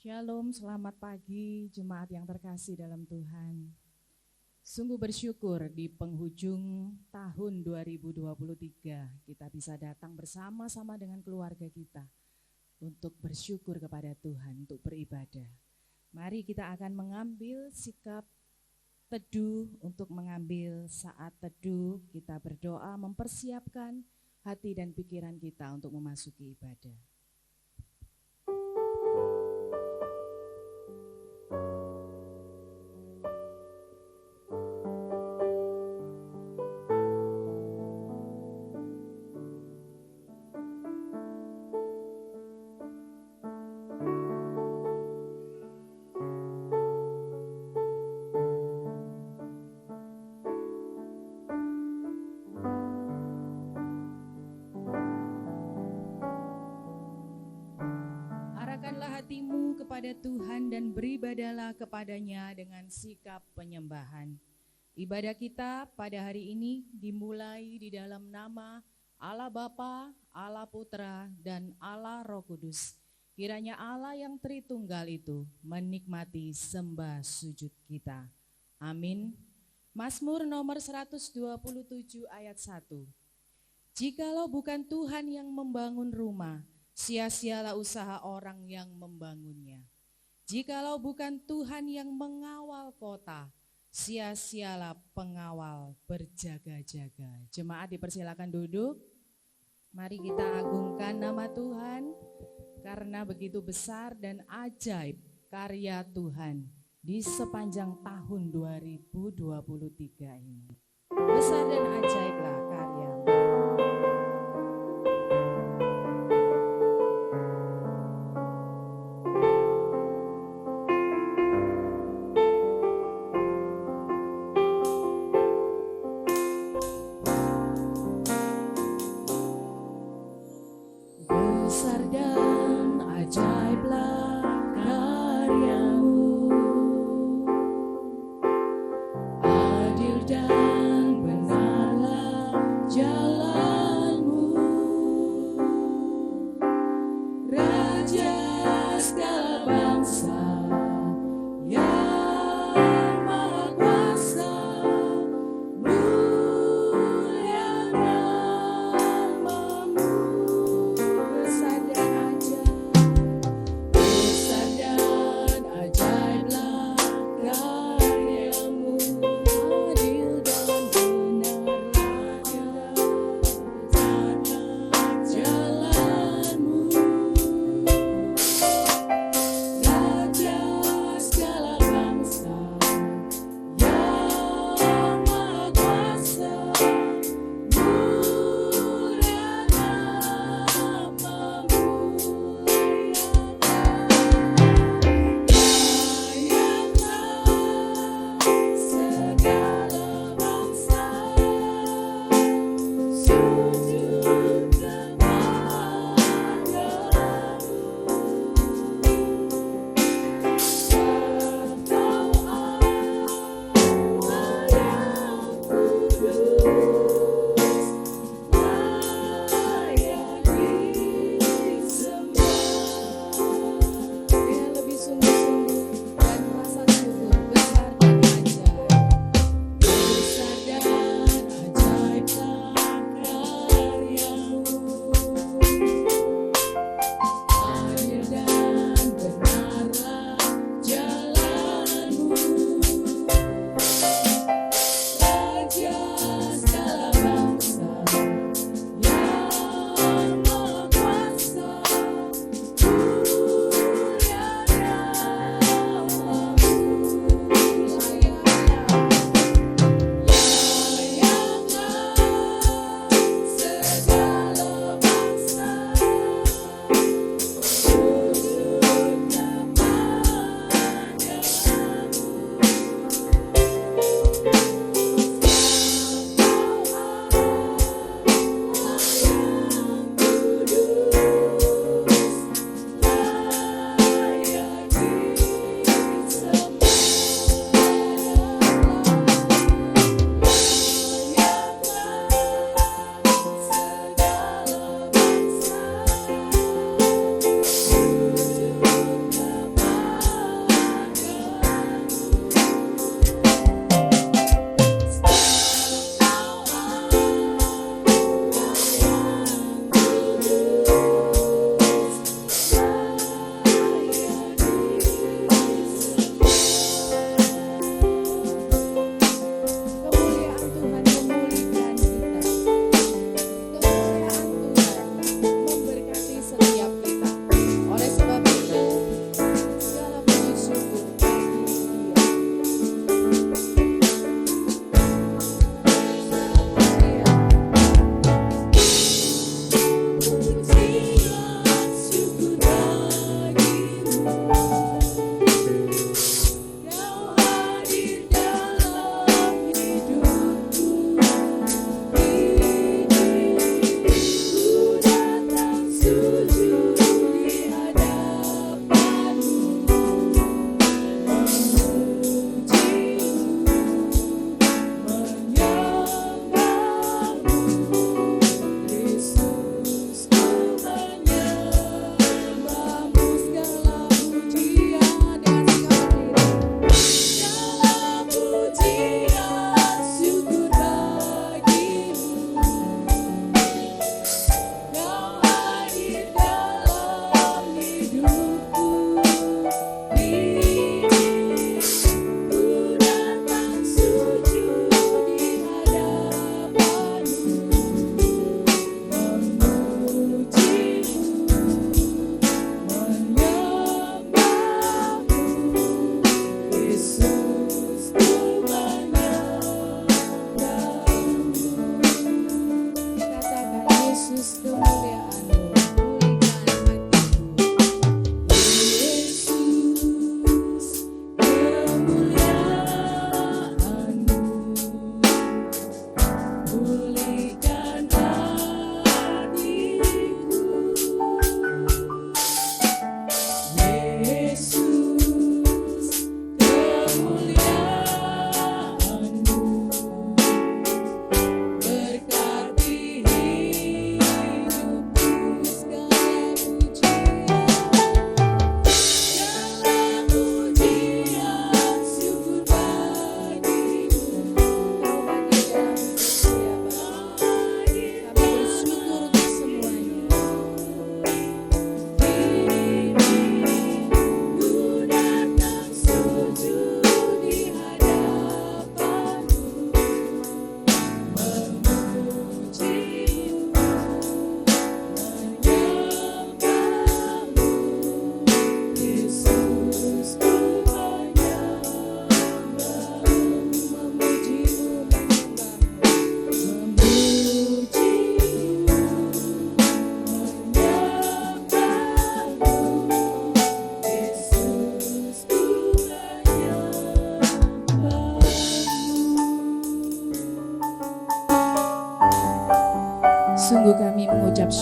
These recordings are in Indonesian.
Shalom, selamat pagi jemaat yang terkasih dalam Tuhan. Sungguh bersyukur di penghujung tahun 2023 kita bisa datang bersama-sama dengan keluarga kita untuk bersyukur kepada Tuhan, untuk beribadah. Mari kita akan mengambil sikap teduh, untuk mengambil saat teduh, kita berdoa mempersiapkan hati dan pikiran kita untuk memasuki ibadah. Hatimu kepada Tuhan dan beribadalah kepadanya dengan sikap penyembahan. Ibadah kita pada hari ini dimulai di dalam nama Allah Bapa, Allah Putra, dan Allah Roh Kudus. Kiranya Allah yang Tritunggal itu menikmati sembah sujud kita. Amin. Mazmur nomor 127 ayat 1. Jikalau bukan Tuhan yang membangun rumah, sia-sialah usaha orang yang membangunnya. Jikalau bukan Tuhan yang mengawal kota, sia-sialah pengawal berjaga-jaga. Jemaat dipersilakan duduk. Mari kita agungkan nama Tuhan, karena begitu besar dan ajaib karya Tuhan di sepanjang tahun 2023 ini. Besar dan ajaiblah karya-Mu. Dan benarlah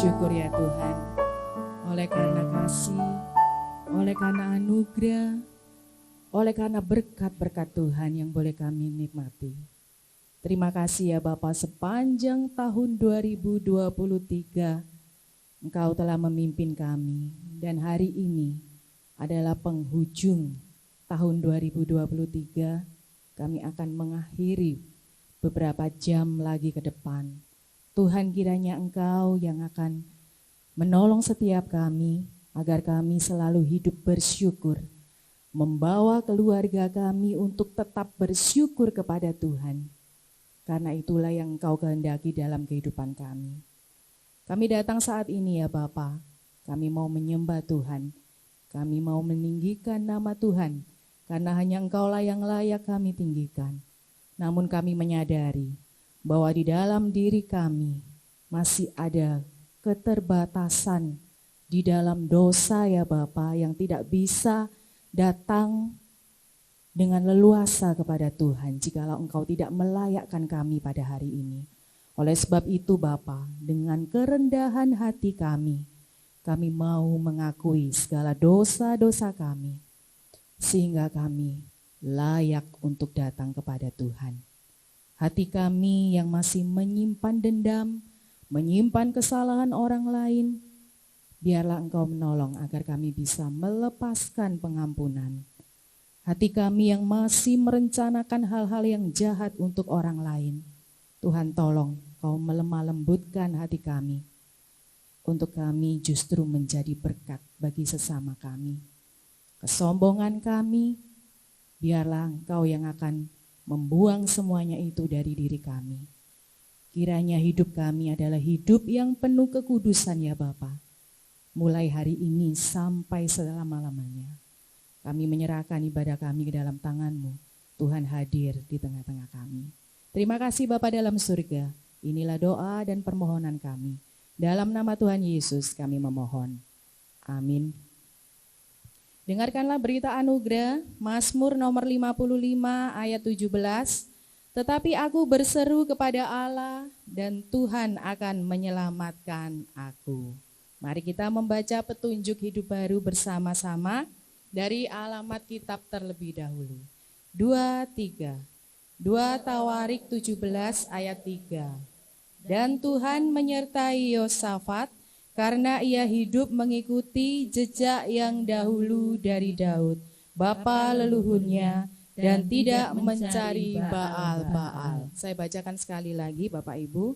bersyukur ya Tuhan, oleh karena kasih, oleh karena anugerah, oleh karena berkat-berkat Tuhan yang boleh kami nikmati. Terima kasih ya Bapa, sepanjang tahun 2023 Engkau telah memimpin kami, dan hari ini adalah penghujung tahun 2023. Kami akan mengakhiri beberapa jam lagi ke depan. Tuhan, kiranya Engkau yang akan menolong setiap kami agar kami selalu hidup bersyukur, membawa keluarga kami untuk tetap bersyukur kepada Tuhan. Karena itulah yang Engkau kehendaki dalam kehidupan kami. Kami datang saat ini ya Bapa, kami mau menyembah Tuhan, kami mau meninggikan nama Tuhan, karena hanya Engkaulah yang layak kami tinggikan. Namun kami menyadari bahwa di dalam diri kami masih ada keterbatasan di dalam dosa ya Bapa, yang tidak bisa datang dengan leluasa kepada Tuhan jikalau Engkau tidak melayakkan kami pada hari ini. Oleh sebab itu Bapa, dengan kerendahan hati kami mau mengakui segala dosa-dosa kami, sehingga kami layak untuk datang kepada Tuhan. Hati kami yang masih menyimpan dendam, menyimpan kesalahan orang lain, biarlah Engkau menolong agar kami bisa melepaskan pengampunan. Hati kami yang masih merencanakan hal-hal yang jahat untuk orang lain, Tuhan tolong Kau melemah lembutkan hati kami, untuk kami justru menjadi berkat bagi sesama kami. Kesombongan kami, biarlah Engkau yang akan membuang semuanya itu dari diri kami. Kiranya hidup kami adalah hidup yang penuh kekudusan ya Bapa. Mulai hari ini sampai selama-lamanya. Kami menyerahkan ibadah kami ke dalam tangan-Mu. Tuhan hadir di tengah-tengah kami. Terima kasih Bapa dalam surga. Inilah doa dan permohonan kami. Dalam nama Tuhan Yesus kami memohon. Amin. Dengarkanlah berita anugerah, Mazmur nomor 55 ayat 17. Tetapi aku berseru kepada Allah dan Tuhan akan menyelamatkan aku. Mari kita membaca petunjuk hidup baru bersama-sama dari alamat kitab terlebih dahulu. 2 Tawarik 17 ayat 3. Dan Tuhan menyertai Yosafat karena ia hidup mengikuti jejak yang dahulu dari Daud, bapa leluhurnya, dan tidak mencari Baal-Baal. Saya bacakan sekali lagi Bapak Ibu.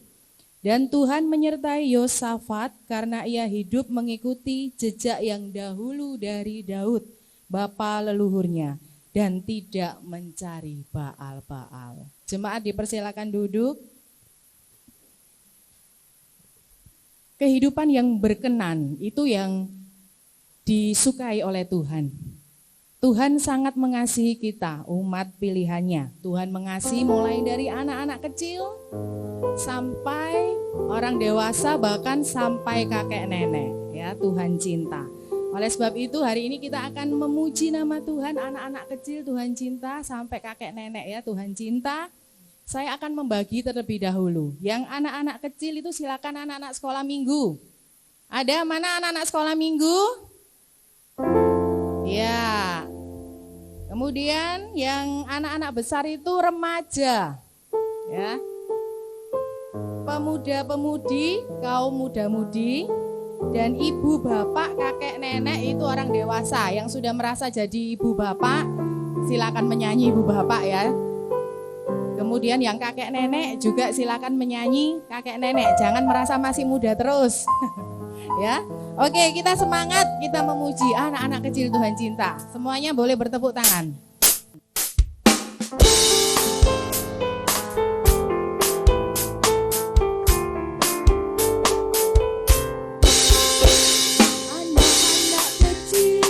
Dan Tuhan menyertai Yosafat karena ia hidup mengikuti jejak yang dahulu dari Daud, bapa leluhurnya, dan tidak mencari Baal-Baal. Jemaat dipersilakan duduk. Kehidupan yang berkenan itu yang disukai oleh Tuhan. Tuhan sangat mengasihi kita, umat pilihannya. Tuhan mengasihi mulai dari anak-anak kecil sampai orang dewasa, bahkan sampai kakek nenek. Ya, Tuhan cinta. Oleh sebab itu hari ini kita akan memuji nama Tuhan. Anak-anak kecil Tuhan cinta, sampai kakek nenek ya Tuhan cinta. Saya akan membagi terlebih dahulu. Yang anak-anak kecil itu silakan anak-anak sekolah minggu. Ada mana anak-anak sekolah minggu? Ya. Kemudian yang anak-anak besar itu remaja. Ya. Pemuda-pemudi, kaum muda-mudi, dan ibu bapak, kakek nenek itu orang dewasa. Yang sudah merasa jadi ibu bapak, silakan menyanyi ibu bapak ya. Kemudian yang kakek nenek juga silakan menyanyi kakek nenek, jangan merasa masih muda terus. Ya. Oke, kita semangat, kita memuji anak-anak kecil Tuhan cinta. Semuanya boleh bertepuk tangan. Anak-anak kecil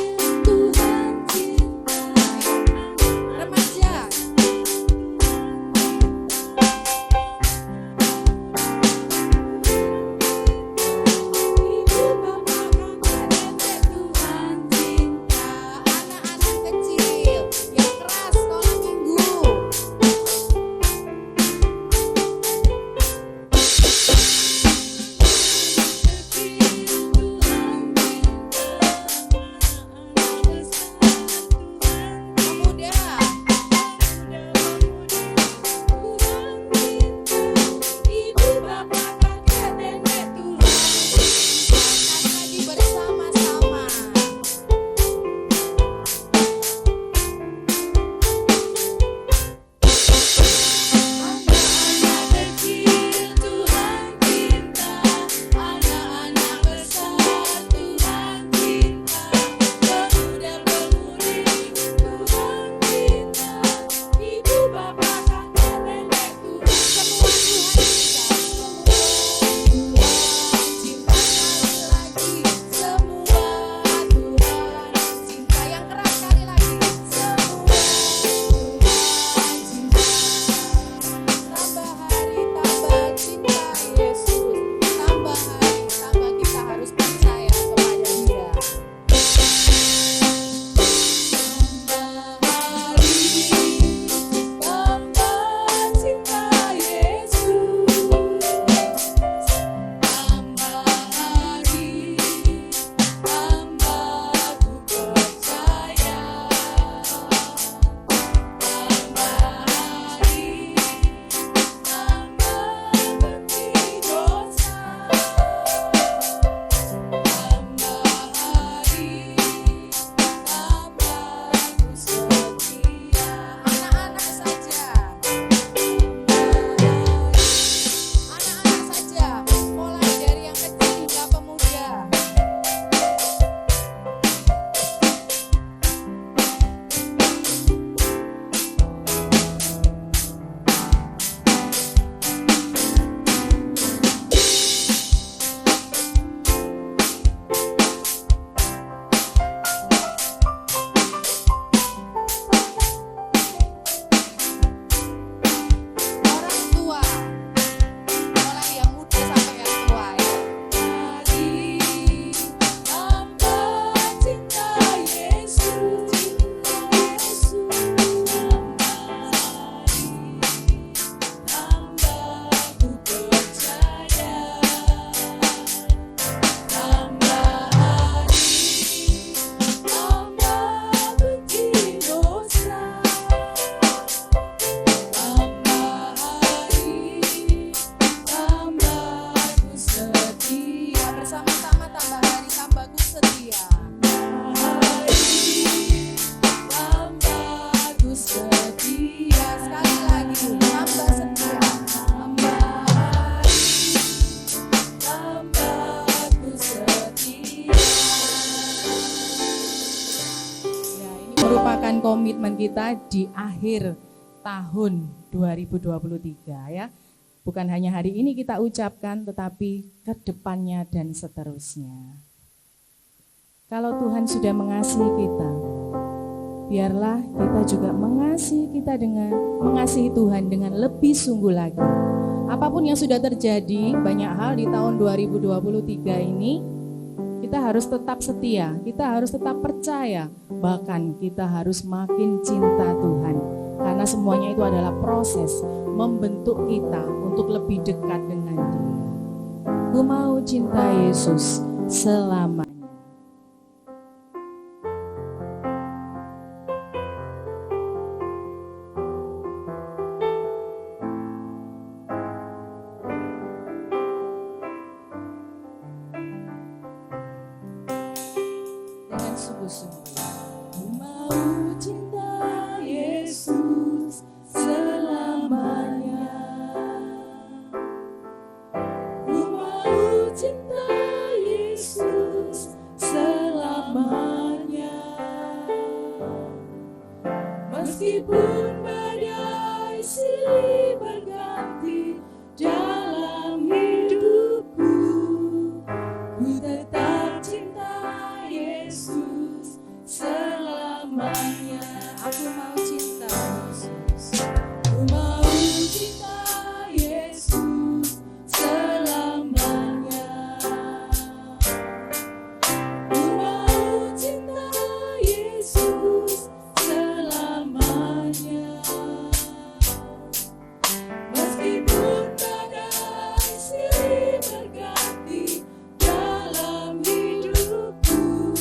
merupakan komitmen kita di akhir tahun 2023 ya. Bukan hanya hari ini kita ucapkan, tetapi ke depannya dan seterusnya. Kalau Tuhan sudah mengasihi kita, biarlah kita juga mengasihi Tuhan dengan lebih sungguh lagi. Apapun yang sudah terjadi, banyak hal di tahun 2023 ini, kita harus tetap setia, kita harus tetap percaya, bahkan kita harus makin cinta Tuhan. Karena semuanya itu adalah proses membentuk kita untuk lebih dekat dengan Dia. Ku mau cinta Yesus selamanya. Dengan sungguh-sungguh. Ku mau cinta Yesus selamanya. Ku mau cinta Yesus selamanya. Meskipun badai silih berganti dalam hidupku, ku tetap cinta Yesus selamanya. Aku mau cinta Yesus. Ku mau cinta Yesus selamanya. Ku mau cinta Yesus selamanya. Meskipun badai silih berganti dalam hidupku,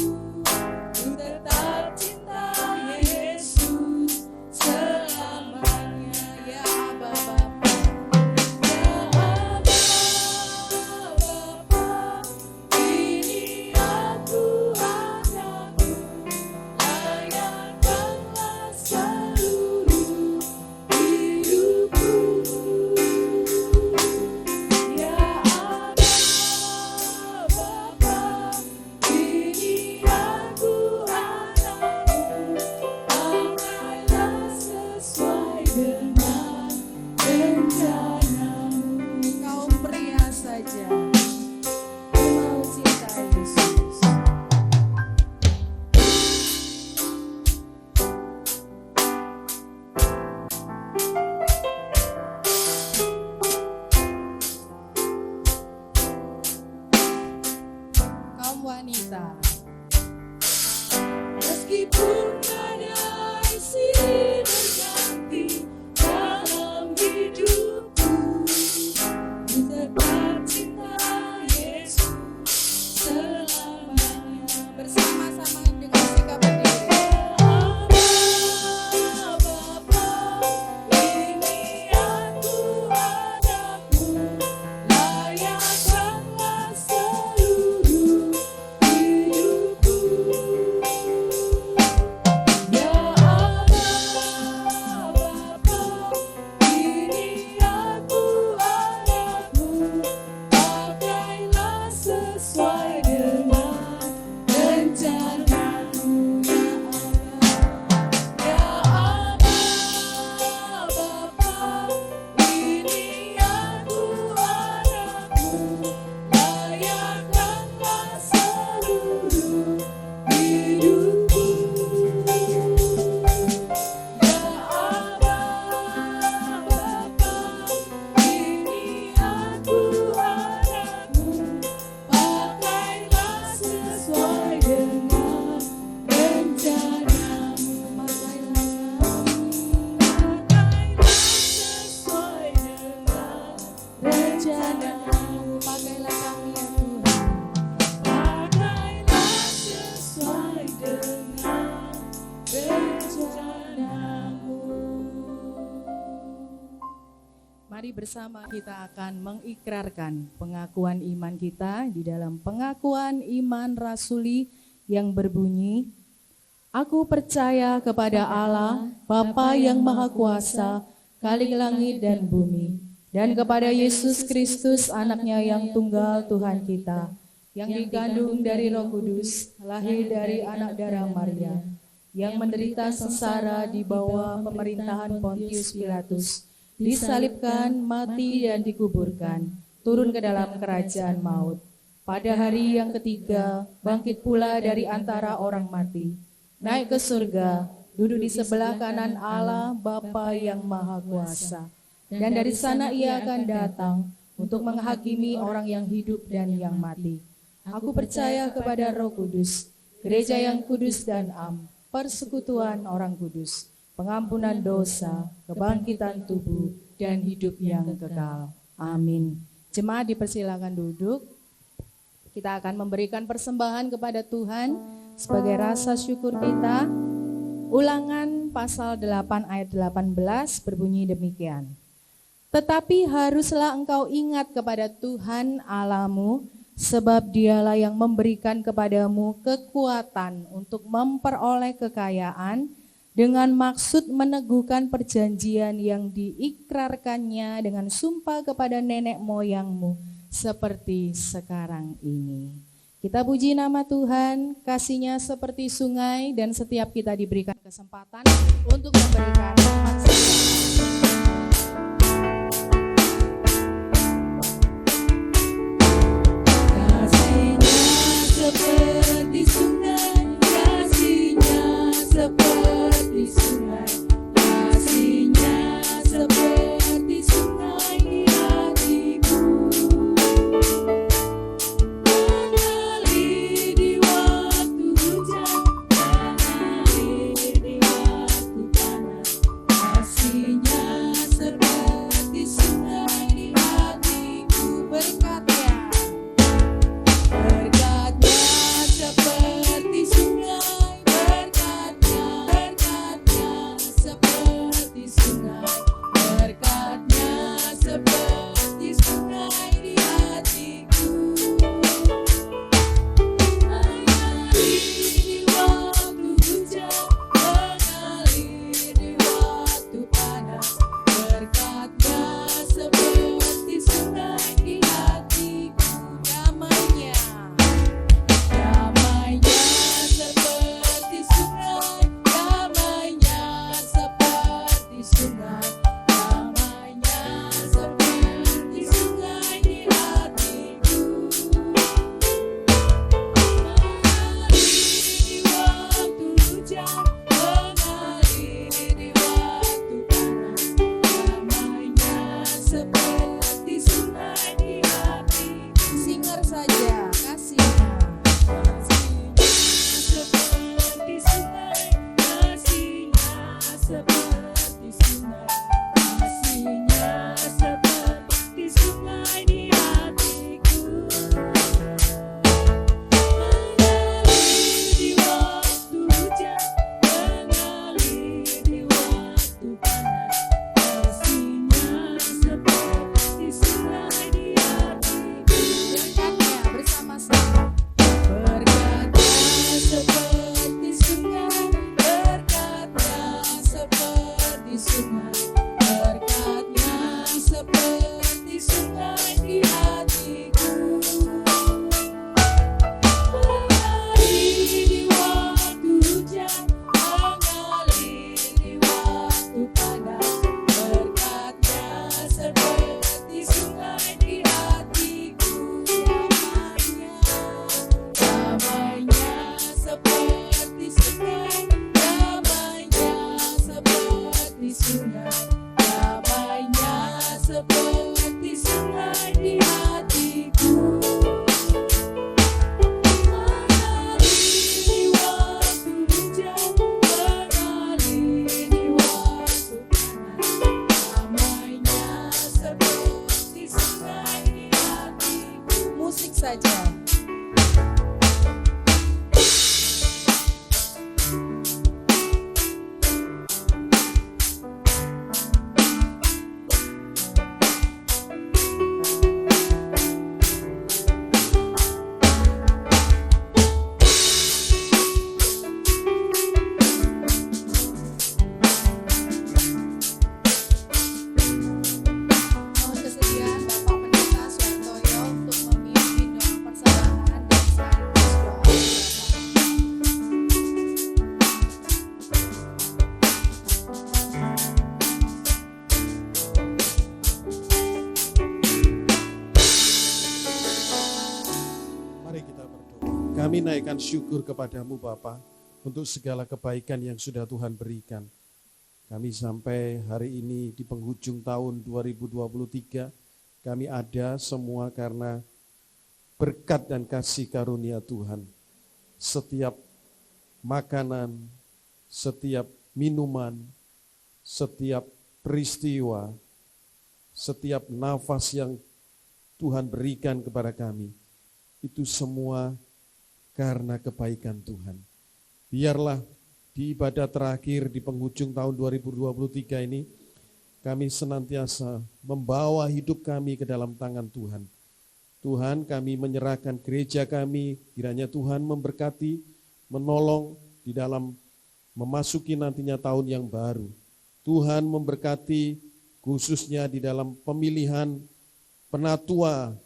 ku tetap cinta Yesus selamanya. Ya Aba Bapa, ya Aba Bapa, ini aku anakmu, layakkanlah seluruh hidupku. Ya Aba Bapa, ini aku anakmu, pakailah sesuai dengan rencanamu. Kaum pria saja, ku mau cinta Yesus. Kaum wanita, meskipun badai silih berganti dalam hidupku, ku tetap cinta Yesus selamanya. Bersama-sama dengan sikap berdiri. Aba Bapa, ini aku anakmu, layakkanlah seluruh hidupku. Ya Aba Bapa, ini aku anakmu, pakailah sesuai dengan rencanamu. Ya Aba Bapa, ini aku anakmu, layakkanlah seluruh hidupku. Ya Aba Bapa, ini aku anakmu, pakailah sesuai dengan rencanamu. Pakailah sesuai dengan rencanamu. Pakailah kami ya Tuhan. Pakailah sesuai dengan rencanamu. Mari bersama kita akan mengikrarkan pengakuan iman kita di dalam pengakuan iman rasuli yang berbunyi, Aku percaya kepada Allah, Bapa yang Maha Kuasa, Khalik langit dan bumi, dan kepada Yesus Kristus, anaknya yang tunggal Tuhan kita, yang dikandung dari Roh Kudus, lahir dari anak darah Maria, yang menderita sengsara di bawah pemerintahan Pontius Pilatus, disalibkan, mati dan dikuburkan, turun ke dalam kerajaan maut. Pada hari yang ketiga, bangkit pula dari antara orang mati, naik ke surga, duduk di sebelah kanan Allah Bapa yang Maha Kuasa. Dan dari sana ia akan datang untuk menghakimi orang yang hidup dan yang mati. Aku percaya kepada Roh Kudus, gereja yang kudus dan am, persekutuan orang kudus, pengampunan dosa, kebangkitan tubuh, dan hidup yang kekal. Amin. Jemaat dipersilakan duduk. Kita akan memberikan persembahan kepada Tuhan sebagai rasa syukur kita. Ulangan pasal 8 ayat 18 berbunyi demikian. Tetapi haruslah engkau ingat kepada Tuhan Allahmu, sebab dialah yang memberikan kepadamu kekuatan untuk memperoleh kekayaan dengan maksud meneguhkan perjanjian yang diikrarkannya dengan sumpah kepada nenek moyangmu seperti sekarang ini. Kita puji nama Tuhan, kasih-Nya seperti sungai dan setiap kita diberikan kesempatan untuk memberikan kasih-Nya seperti sungai, kasih-Nya seperti sungai, kasih-Nya seperti sungai di hatiku. Mengalir di waktu hujan, mengalir di waktu panas, kasih-Nya seperti sungai di hatiku. Berkat-Nya, berkat-Nya seperti sungai, berkat-Nya, berkat-Nya seperti sungai, berkat-Nya seperti sungai di hatiku. Mengalir di waktu hujan, mengalir di waktu panas, berkat-Nya seperti sungai di hatiku. Damai-Nya, damai-Nya seperti sungai, damai-Nya seperti sungai, damai-Nya seperti sungai di hatiku. Mengalir di waktu hujan, mengalir di waktu panas, damai-Nya seperti sungai di hatiku. Singer saja kasih-Nya. Kasih-Nya seperti sungai, kasih-Nya seperti sungai, kasih-Nya seperti sungai di hatiku. Mengalir di waktu hujan, mengalir di waktu panas, kasih-Nya seperti sungai di hatiku. Berkat-Nya bersama-sama. Berkat-Nya seperti sungai, berkat-Nya seperti sungai, berkat-Nya seperti sungai di hatiku. Mengalir di waktu hujan, mengalir di waktu panas, berkat-Nya seperti sungai di hatiku. Damai-Nya, damai-Nya seperti sungai, damai-Nya seperti sungai, damai-Nya seperti sungai di hatiku. Mengalir di waktu hujan, mengalir di waktu panas, damai-Nya seperti sungai di hatiku. Musik saja. Kami naikkan syukur kepadamu Bapa untuk segala kebaikan yang sudah Tuhan berikan. Kami sampai hari ini di penghujung tahun 2023, kami ada semua karena berkat dan kasih karunia Tuhan. Setiap makanan, setiap minuman, setiap peristiwa, setiap nafas yang Tuhan berikan kepada kami, itu semua karena kebaikan Tuhan. Biarlah di ibadah terakhir di penghujung tahun 2023 ini, kami senantiasa membawa hidup kami ke dalam tangan Tuhan. Tuhan, kami menyerahkan gereja kami, kiranya Tuhan memberkati, menolong di dalam memasuki nantinya tahun yang baru. Tuhan memberkati khususnya di dalam pemilihan penatua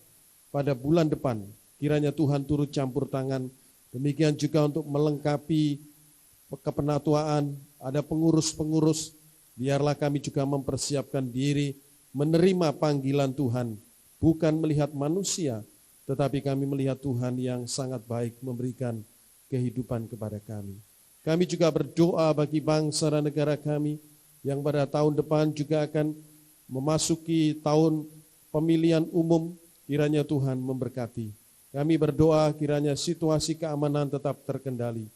pada bulan depan. Kiranya Tuhan turut campur tangan. Demikian juga untuk melengkapi kepenatuaan, ada pengurus-pengurus. Biarlah kami juga mempersiapkan diri menerima panggilan Tuhan. Bukan melihat manusia, tetapi kami melihat Tuhan yang sangat baik memberikan kehidupan kepada kami. Kami juga berdoa bagi bangsa dan negara kami yang pada tahun depan juga akan memasuki tahun pemilihan umum. Kiranya Tuhan memberkati. Kami berdoa kiranya situasi keamanan tetap terkendali.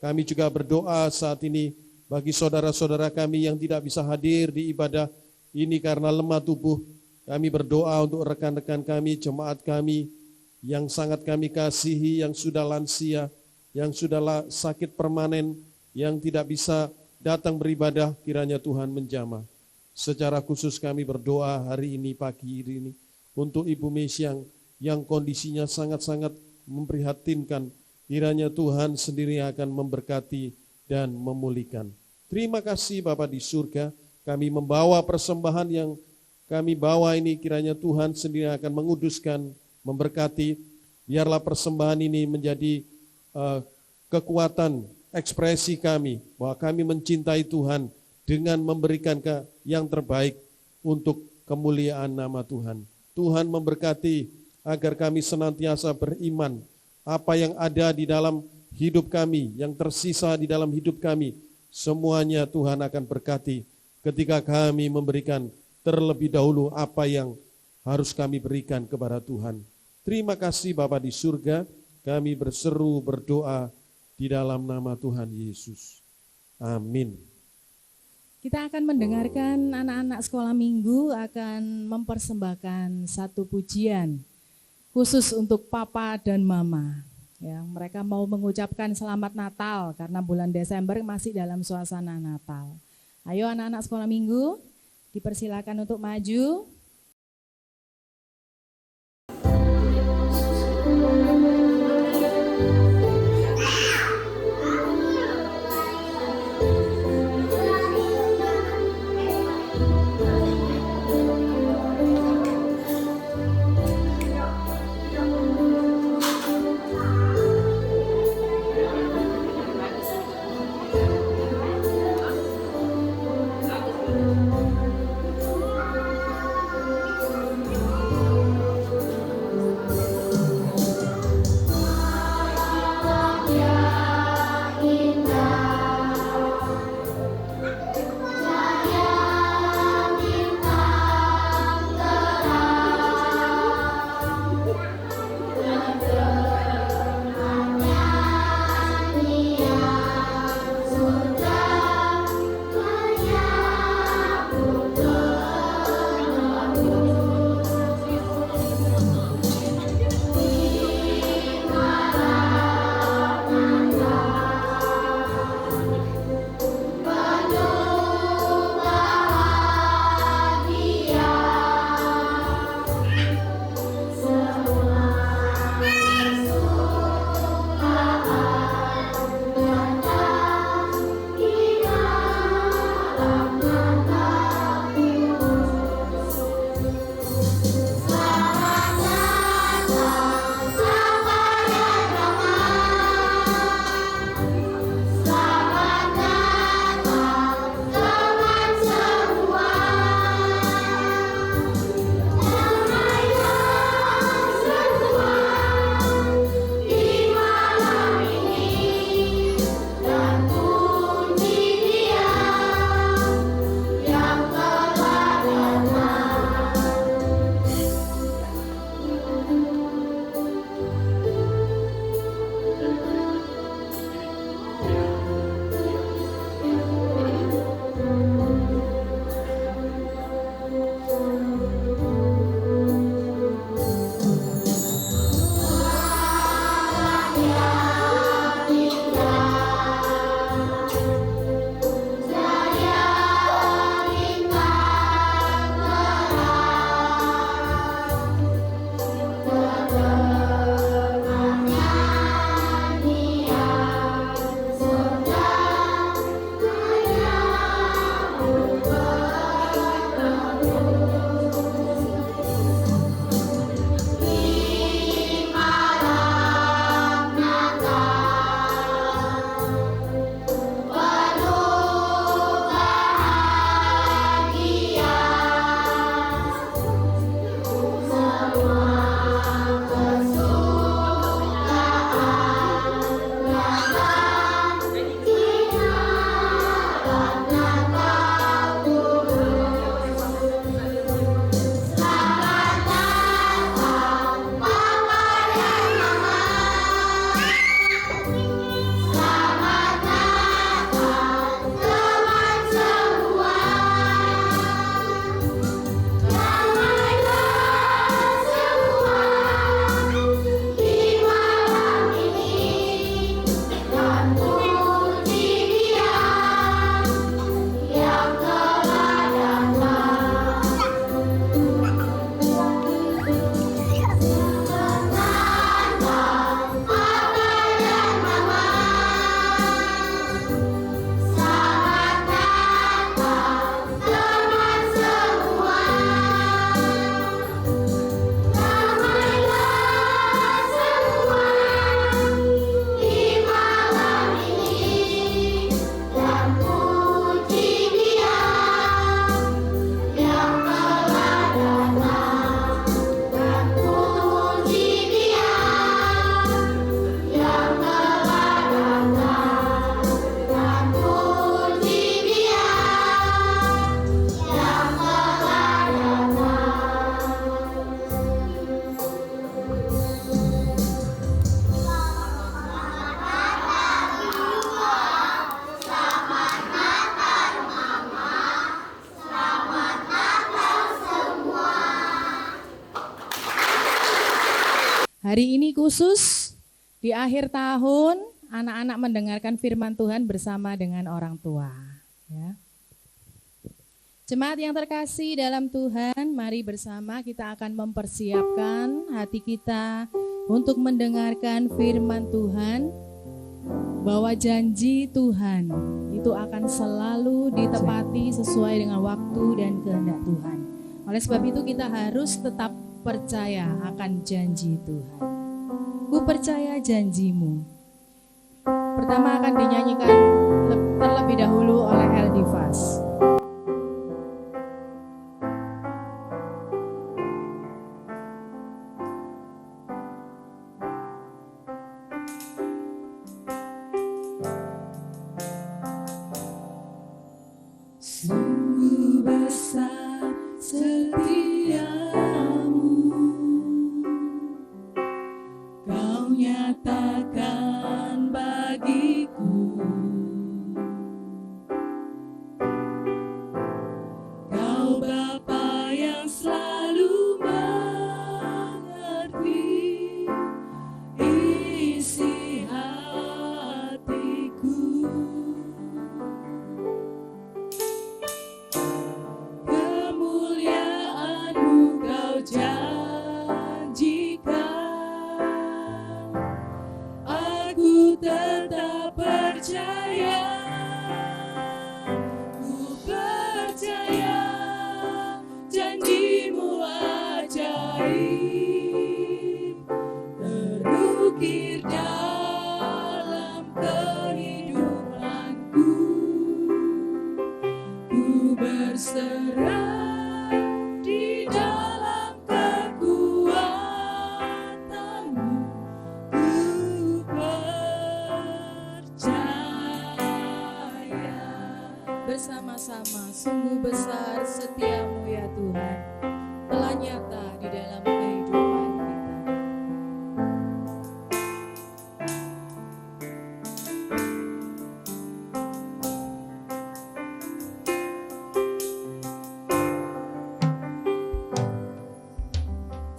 Kami juga berdoa saat ini bagi saudara-saudara kami yang tidak bisa hadir di ibadah ini karena lemah tubuh. Kami berdoa untuk rekan-rekan kami, jemaat kami yang sangat kami kasihi, yang sudah lansia, yang sudah sakit permanen, yang tidak bisa datang beribadah, kiranya Tuhan menjamah. Secara khusus kami berdoa hari ini, pagi ini, untuk Ibu Mesyang yang kondisinya sangat-sangat memprihatinkan. Kiranya Tuhan sendiri akan memberkati dan memulihkan. Terima kasih Bapa di surga, kami membawa persembahan yang kami bawa ini, kiranya Tuhan sendiri akan menguduskan, memberkati. Biarlah persembahan ini menjadi kekuatan ekspresi kami, bahwa kami mencintai Tuhan dengan memberikan yang terbaik untuk kemuliaan nama Tuhan. Tuhan memberkati agar kami senantiasa beriman. Apa yang ada di dalam hidup kami, yang tersisa di dalam hidup kami, semuanya Tuhan akan berkati ketika kami memberikan terlebih dahulu apa yang harus kami berikan kepada Tuhan. Terima kasih Bapa di surga, kami berseru berdoa di dalam nama Tuhan Yesus. Amin. Kita akan mendengarkan anak-anak sekolah minggu akan mempersembahkan satu pujian khusus untuk Papa dan Mama. Ya, mereka mau mengucapkan selamat Natal karena bulan Desember masih dalam suasana Natal. Ayo anak-anak sekolah minggu, dipersilakan untuk maju. Hari ini khusus di akhir tahun anak-anak mendengarkan firman Tuhan bersama dengan orang tua. Ya. Jemaat yang terkasih dalam Tuhan, mari bersama kita akan mempersiapkan hati kita untuk mendengarkan firman Tuhan, bahwa janji Tuhan itu akan selalu ditepati sesuai dengan waktu dan kehendak Tuhan. Oleh sebab itu kita harus tetap percaya akan janji Tuhan. Ku percaya janjimu. Pertama akan dinyanyikan terlebih dahulu oleh Eldivas. Sungguh besar setiamu, Kau nyatakan bagiku. Kau Bapa yang selalu mengerti isi hatiku. Kemuliaan-Mu Kau janjikan, aku tetap percaya. Ku percaya janji-Mu ajaib, terukir dalam kehidupanku. Ku berserah di dalam kekuatan-Mu. Ku percaya. Bersama-sama, sungguh besar setiamu ya Tuhan, telah nyata di dalam kehidupan kita.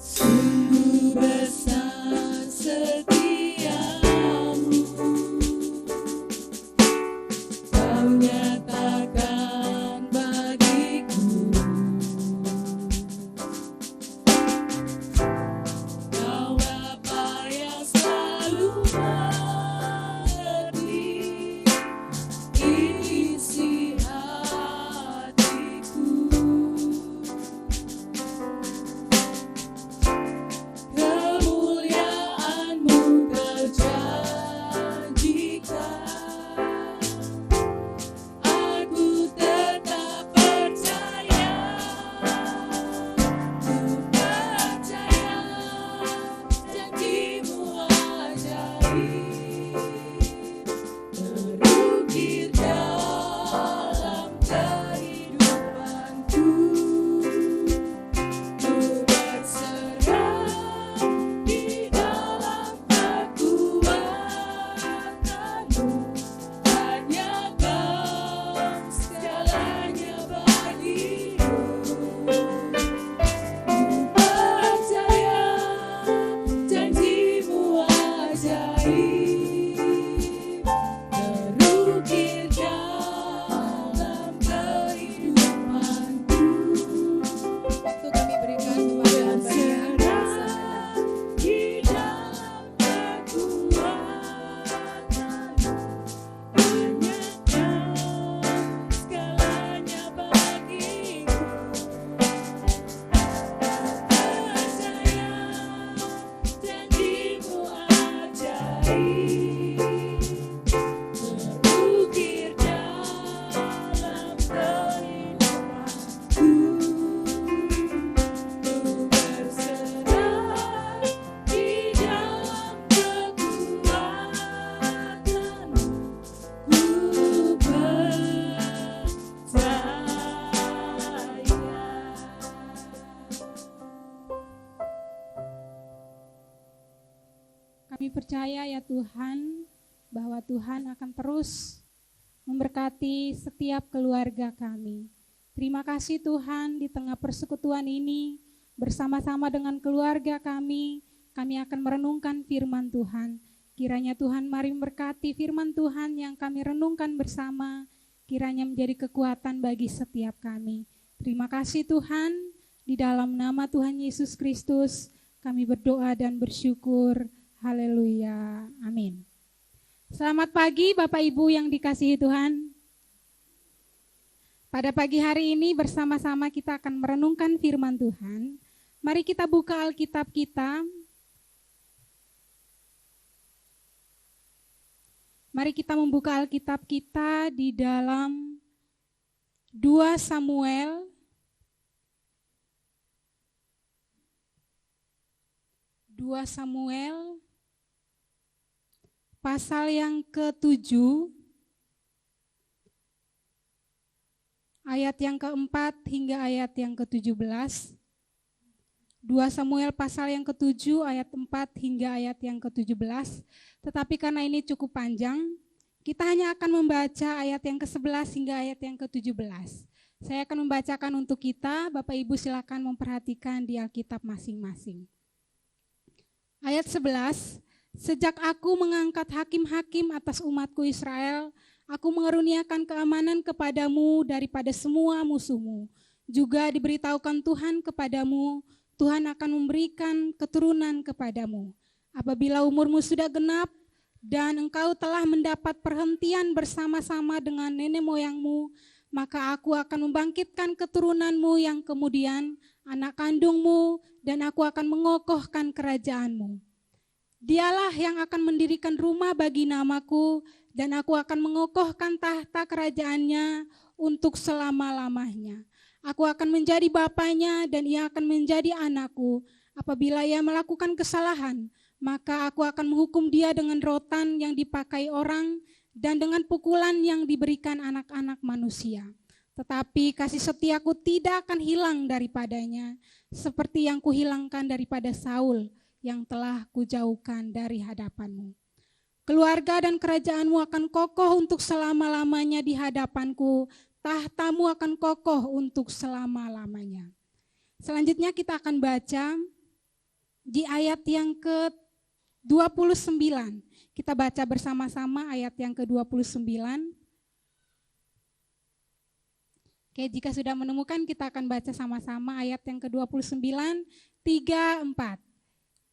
Sungguh besar setiamu, Kau nyatakan bagiku. Kau Bapa yang selalu mengerti isi hatiku. Kemuliaan-Mu Kau janjikan, aku tetap percaya. Ku percaya janji-Mu ajaib, terukir dalam kehidupanku. Ku berserah di dalam kekuatan-Mu, hanya Kau segalanya bagiku. Ku percaya janji-Mu ajaib, terukir dalam kehidupanku. Waktu kami berikan kepada Hamba yang Berserah di dalam kekuatan-Mu, hanya Kau segalanya bagiku. Percaya janji-Mu ajaib, terukir dalam kehidupanku. Ku berserah di dalam kekuatan-Mu. Ku percaya. Kami percaya ya Tuhan, bahwa Tuhan akan terus memberkati setiap keluarga kami. Terima kasih Tuhan, di tengah persekutuan ini, bersama-sama dengan keluarga kami kami akan merenungkan firman Tuhan. Kiranya Tuhan mari memberkati firman Tuhan yang kami renungkan bersama, kiranya menjadi kekuatan bagi setiap kami. Terima kasih Tuhan, di dalam nama Tuhan Yesus Kristus kami berdoa dan bersyukur. Haleluya, amin. Selamat pagi Bapak Ibu yang dikasihi Tuhan. Pada pagi hari ini bersama-sama kita akan merenungkan firman Tuhan. Mari kita buka Alkitab kita. Mari kita membuka Alkitab kita di dalam 2 Samuel. 2 Samuel pasal yang ke-7. Ayat yang ke-4 hingga ayat yang ke-17. 2 Samuel pasal yang ke-7 ayat 4 hingga ayat yang ke-17. Tetapi karena ini cukup panjang, kita hanya akan membaca ayat yang ke-11 hingga ayat yang ke-17. Saya akan membacakan untuk kita, Bapak Ibu silakan memperhatikan di Alkitab masing-masing. Ayat 11, sejak aku mengangkat hakim-hakim atas umatku Israel, aku mengaruniakan keamanan kepadamu daripada semua musuhmu. Juga diberitahukan Tuhan kepadamu, Tuhan akan memberikan keturunan kepadamu. Apabila umurmu sudah genap dan engkau telah mendapat perhentian bersama-sama dengan nenek moyangmu, maka aku akan membangkitkan keturunanmu yang kemudian anak kandungmu dan aku akan mengokohkan kerajaanmu. Dialah yang akan mendirikan rumah bagi namaku, dan aku akan mengokohkan tahta kerajaannya untuk selama-lamanya. Aku akan menjadi bapaknya dan ia akan menjadi anakku. Apabila ia melakukan kesalahan, maka aku akan menghukum dia dengan rotan yang dipakai orang dan dengan pukulan yang diberikan anak-anak manusia. Tetapi kasih setiaku tidak akan hilang daripadanya, seperti yang kuhilangkan daripada Saul yang telah kujauhkan dari hadapanmu. Keluarga dan kerajaanmu akan kokoh untuk selama-lamanya di hadapanku, tahtamu akan kokoh untuk selama-lamanya. Selanjutnya kita akan baca di ayat yang ke-29. Kita baca bersama-sama ayat yang ke-29. Oke, jika sudah menemukan kita akan baca sama-sama ayat yang ke-29, 3, 4.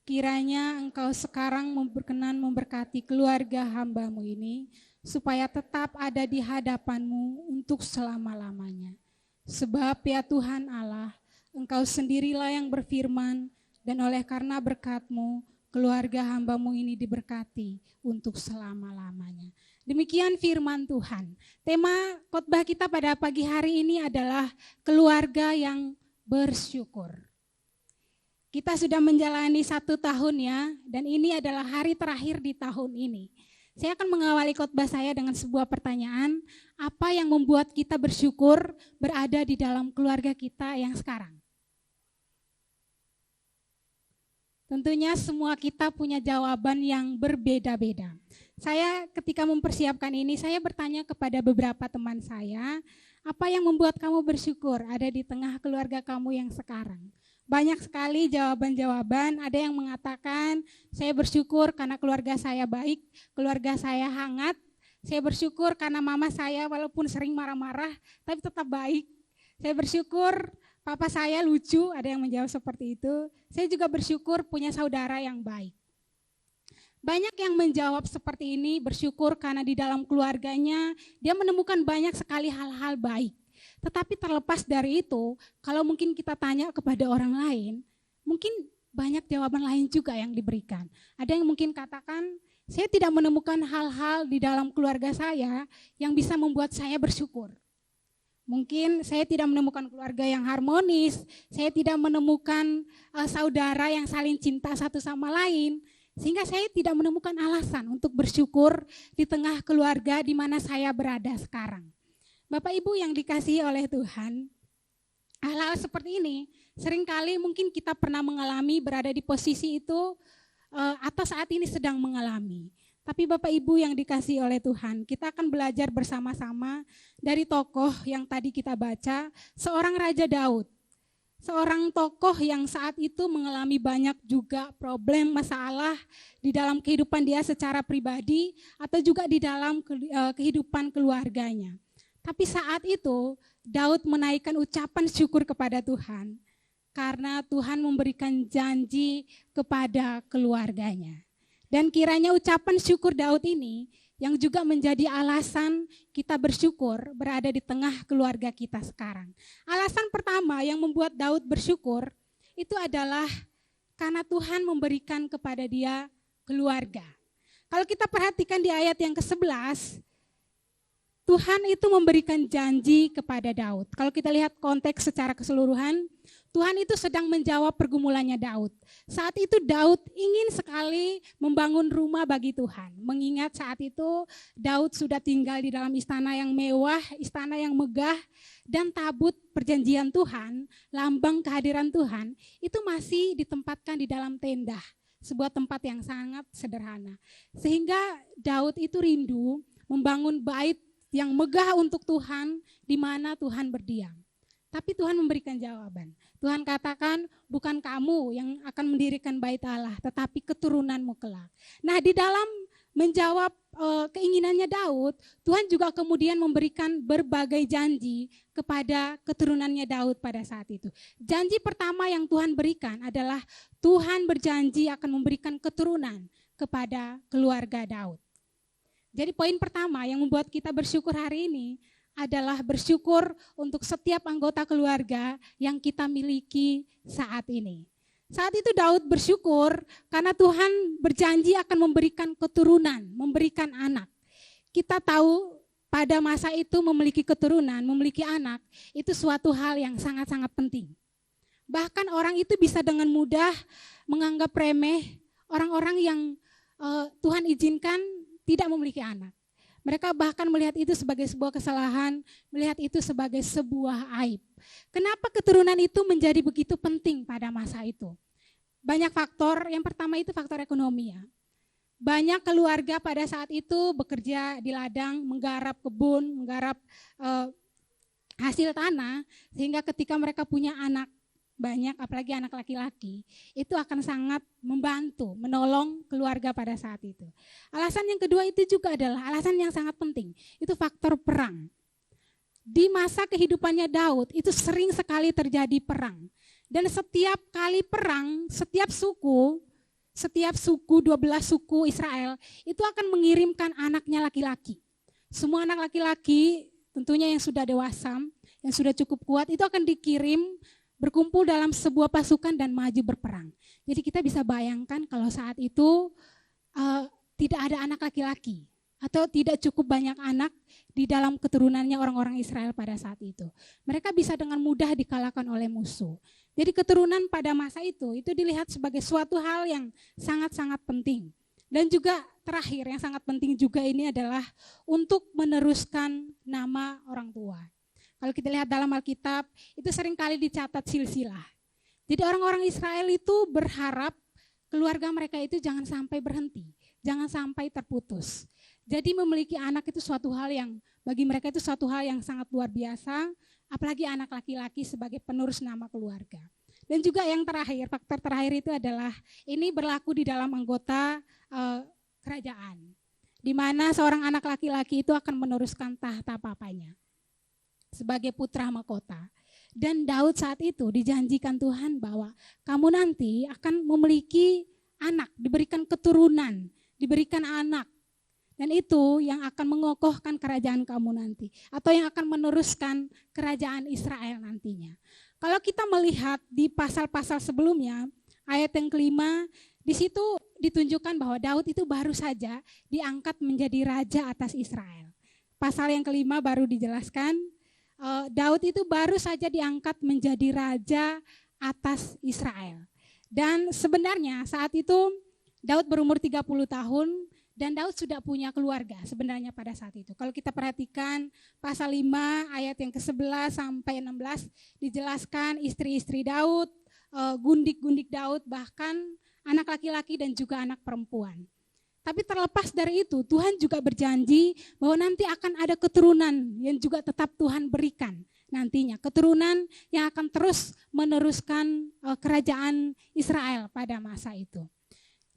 Kiranya engkau sekarang berkenan memberkati keluarga hamba-Mu ini, supaya tetap ada di hadapan-Mu untuk selama-lamanya. Sebab ya Tuhan Allah, Engkau sendirilah yang berfirman, dan oleh karena berkat-Mu, keluarga hamba-Mu ini diberkati untuk selama-lamanya. Demikian firman Tuhan. Tema khotbah kita pada pagi hari ini adalah keluarga yang bersyukur. Kita sudah menjalani 1 tahun ya, dan ini adalah hari terakhir di tahun ini. Saya akan mengawali khotbah saya dengan sebuah pertanyaan, apa yang membuat kita bersyukur berada di dalam keluarga kita yang sekarang? Tentunya semua kita punya jawaban yang berbeda-beda. Saya ketika mempersiapkan ini, saya bertanya kepada beberapa teman saya, apa yang membuat kamu bersyukur ada di tengah keluarga kamu yang sekarang? Banyak sekali jawaban-jawaban, ada yang mengatakan, saya bersyukur karena keluarga saya baik, keluarga saya hangat, saya bersyukur karena mama saya walaupun sering marah-marah, tapi tetap baik. Saya bersyukur papa saya lucu, ada yang menjawab seperti itu. Saya juga bersyukur punya saudara yang baik. Banyak yang menjawab seperti ini, bersyukur karena di dalam keluarganya dia menemukan banyak sekali hal-hal baik. Tetapi terlepas dari itu, kalau mungkin kita tanya kepada orang lain, mungkin banyak jawaban lain juga yang diberikan. Ada yang mungkin katakan, saya tidak menemukan hal-hal di dalam keluarga saya yang bisa membuat saya bersyukur. Mungkin saya tidak menemukan keluarga yang harmonis, saya tidak menemukan saudara yang saling cinta satu sama lain, sehingga saya tidak menemukan alasan untuk bersyukur di tengah keluarga di mana saya berada sekarang. Bapak Ibu yang dikasihi oleh Tuhan, hal-hal seperti ini seringkali mungkin kita pernah mengalami berada di posisi itu atau saat ini sedang mengalami. Tapi Bapak Ibu yang dikasihi oleh Tuhan, kita akan belajar bersama-sama dari tokoh yang tadi kita baca, seorang Raja Daud. seorang tokoh yang saat itu mengalami banyak juga problem, masalah di dalam kehidupan dia secara pribadi atau juga di dalam kehidupan keluarganya. Tapi saat itu Daud menaikkan ucapan syukur kepada Tuhan karena Tuhan memberikan janji kepada keluarganya. Dan kiranya ucapan syukur Daud ini yang juga menjadi alasan kita bersyukur berada di tengah keluarga kita sekarang. Alasan pertama yang membuat Daud bersyukur itu adalah karena Tuhan memberikan kepada dia keluarga. Kalau kita perhatikan di ayat yang ke-11, Tuhan itu memberikan janji kepada Daud. Kalau kita lihat konteks secara keseluruhan, Tuhan itu sedang menjawab pergumulannya Daud. Saat itu Daud ingin sekali membangun rumah bagi Tuhan. Mengingat saat itu Daud sudah tinggal di dalam istana yang mewah, istana yang megah, dan tabut perjanjian Tuhan, lambang kehadiran Tuhan, itu masih ditempatkan di dalam tenda. Sebuah tempat yang sangat sederhana. Sehingga Daud itu rindu membangun bait yang megah untuk Tuhan, di mana Tuhan berdiam. Tapi Tuhan memberikan jawaban. Tuhan katakan, bukan kamu yang akan mendirikan bait Allah, tetapi keturunanmu kelak. Nah, di dalam menjawab keinginannya Daud, Tuhan juga kemudian memberikan berbagai janji kepada keturunannya Daud pada saat itu. Janji pertama yang Tuhan berikan adalah Tuhan berjanji akan memberikan keturunan kepada keluarga Daud. Jadi poin pertama yang membuat kita bersyukur hari ini adalah bersyukur untuk setiap anggota keluarga yang kita miliki saat ini. Saat itu Daud bersyukur karena Tuhan berjanji akan memberikan keturunan, memberikan anak. Kita tahu pada masa itu memiliki keturunan, memiliki anak, itu suatu hal yang sangat-sangat penting. Bahkan orang itu bisa dengan mudah menganggap remeh orang-orang yang Tuhan izinkan tidak memiliki anak. Mereka bahkan melihat itu sebagai sebuah kesalahan, melihat itu sebagai sebuah aib. Kenapa keturunan itu menjadi begitu penting pada masa itu? Banyak faktor, yang pertama itu faktor ekonomi ya. Banyak keluarga pada saat itu bekerja di ladang, menggarap kebun, menggarap hasil tanah, sehingga ketika mereka punya anak banyak, apalagi anak laki-laki, itu akan sangat membantu, menolong keluarga pada saat itu. Alasan yang kedua itu juga adalah alasan yang sangat penting, itu faktor perang. Di masa kehidupannya Daud, itu sering sekali terjadi perang. Dan setiap kali perang, setiap suku 12 suku Israel, itu akan mengirimkan anaknya laki-laki. Semua anak laki-laki, tentunya yang sudah dewasa, yang sudah cukup kuat, itu akan dikirim berkumpul dalam sebuah pasukan dan maju berperang. Jadi kita bisa bayangkan kalau saat itu tidak ada anak laki-laki atau tidak cukup banyak anak di dalam keturunannya orang-orang Israel pada saat itu. Mereka bisa dengan mudah dikalahkan oleh musuh. Jadi keturunan pada masa itu dilihat sebagai suatu hal yang sangat-sangat penting. Dan juga terakhir yang sangat penting juga ini adalah untuk meneruskan nama orang tua. Kalau kita lihat dalam Alkitab, itu seringkali dicatat silsilah. Jadi orang-orang Israel itu berharap keluarga mereka itu jangan sampai berhenti, jangan sampai terputus. Jadi memiliki anak itu suatu hal yang, bagi mereka itu suatu hal yang sangat luar biasa, apalagi anak laki-laki sebagai penerus nama keluarga. Dan juga yang terakhir, faktor terakhir itu adalah, ini berlaku di dalam anggota kerajaan, di mana seorang anak laki-laki itu akan meneruskan tahta papanya sebagai putra mahkota. Dan Daud saat itu dijanjikan Tuhan bahwa kamu nanti akan memiliki anak, diberikan keturunan, diberikan anak. Dan itu yang akan mengokohkan kerajaan kamu nanti, atau yang akan meneruskan kerajaan Israel nantinya. Kalau kita melihat di pasal-pasal sebelumnya, ayat yang kelima, di situ ditunjukkan bahwa Daud itu baru saja diangkat menjadi raja atas Israel. Pasal yang kelima baru dijelaskan, Daud itu baru saja diangkat menjadi raja atas Israel. Dan sebenarnya saat itu Daud berumur 30 tahun dan Daud sudah punya keluarga sebenarnya pada saat itu. Kalau kita perhatikan pasal 5 ayat yang ke-11 sampai 16 dijelaskan istri-istri Daud, gundik-gundik Daud, bahkan anak laki-laki dan juga anak perempuan. Tapi terlepas dari itu, Tuhan juga berjanji bahwa nanti akan ada keturunan yang juga tetap Tuhan berikan nantinya. Keturunan yang akan terus meneruskan kerajaan Israel pada masa itu.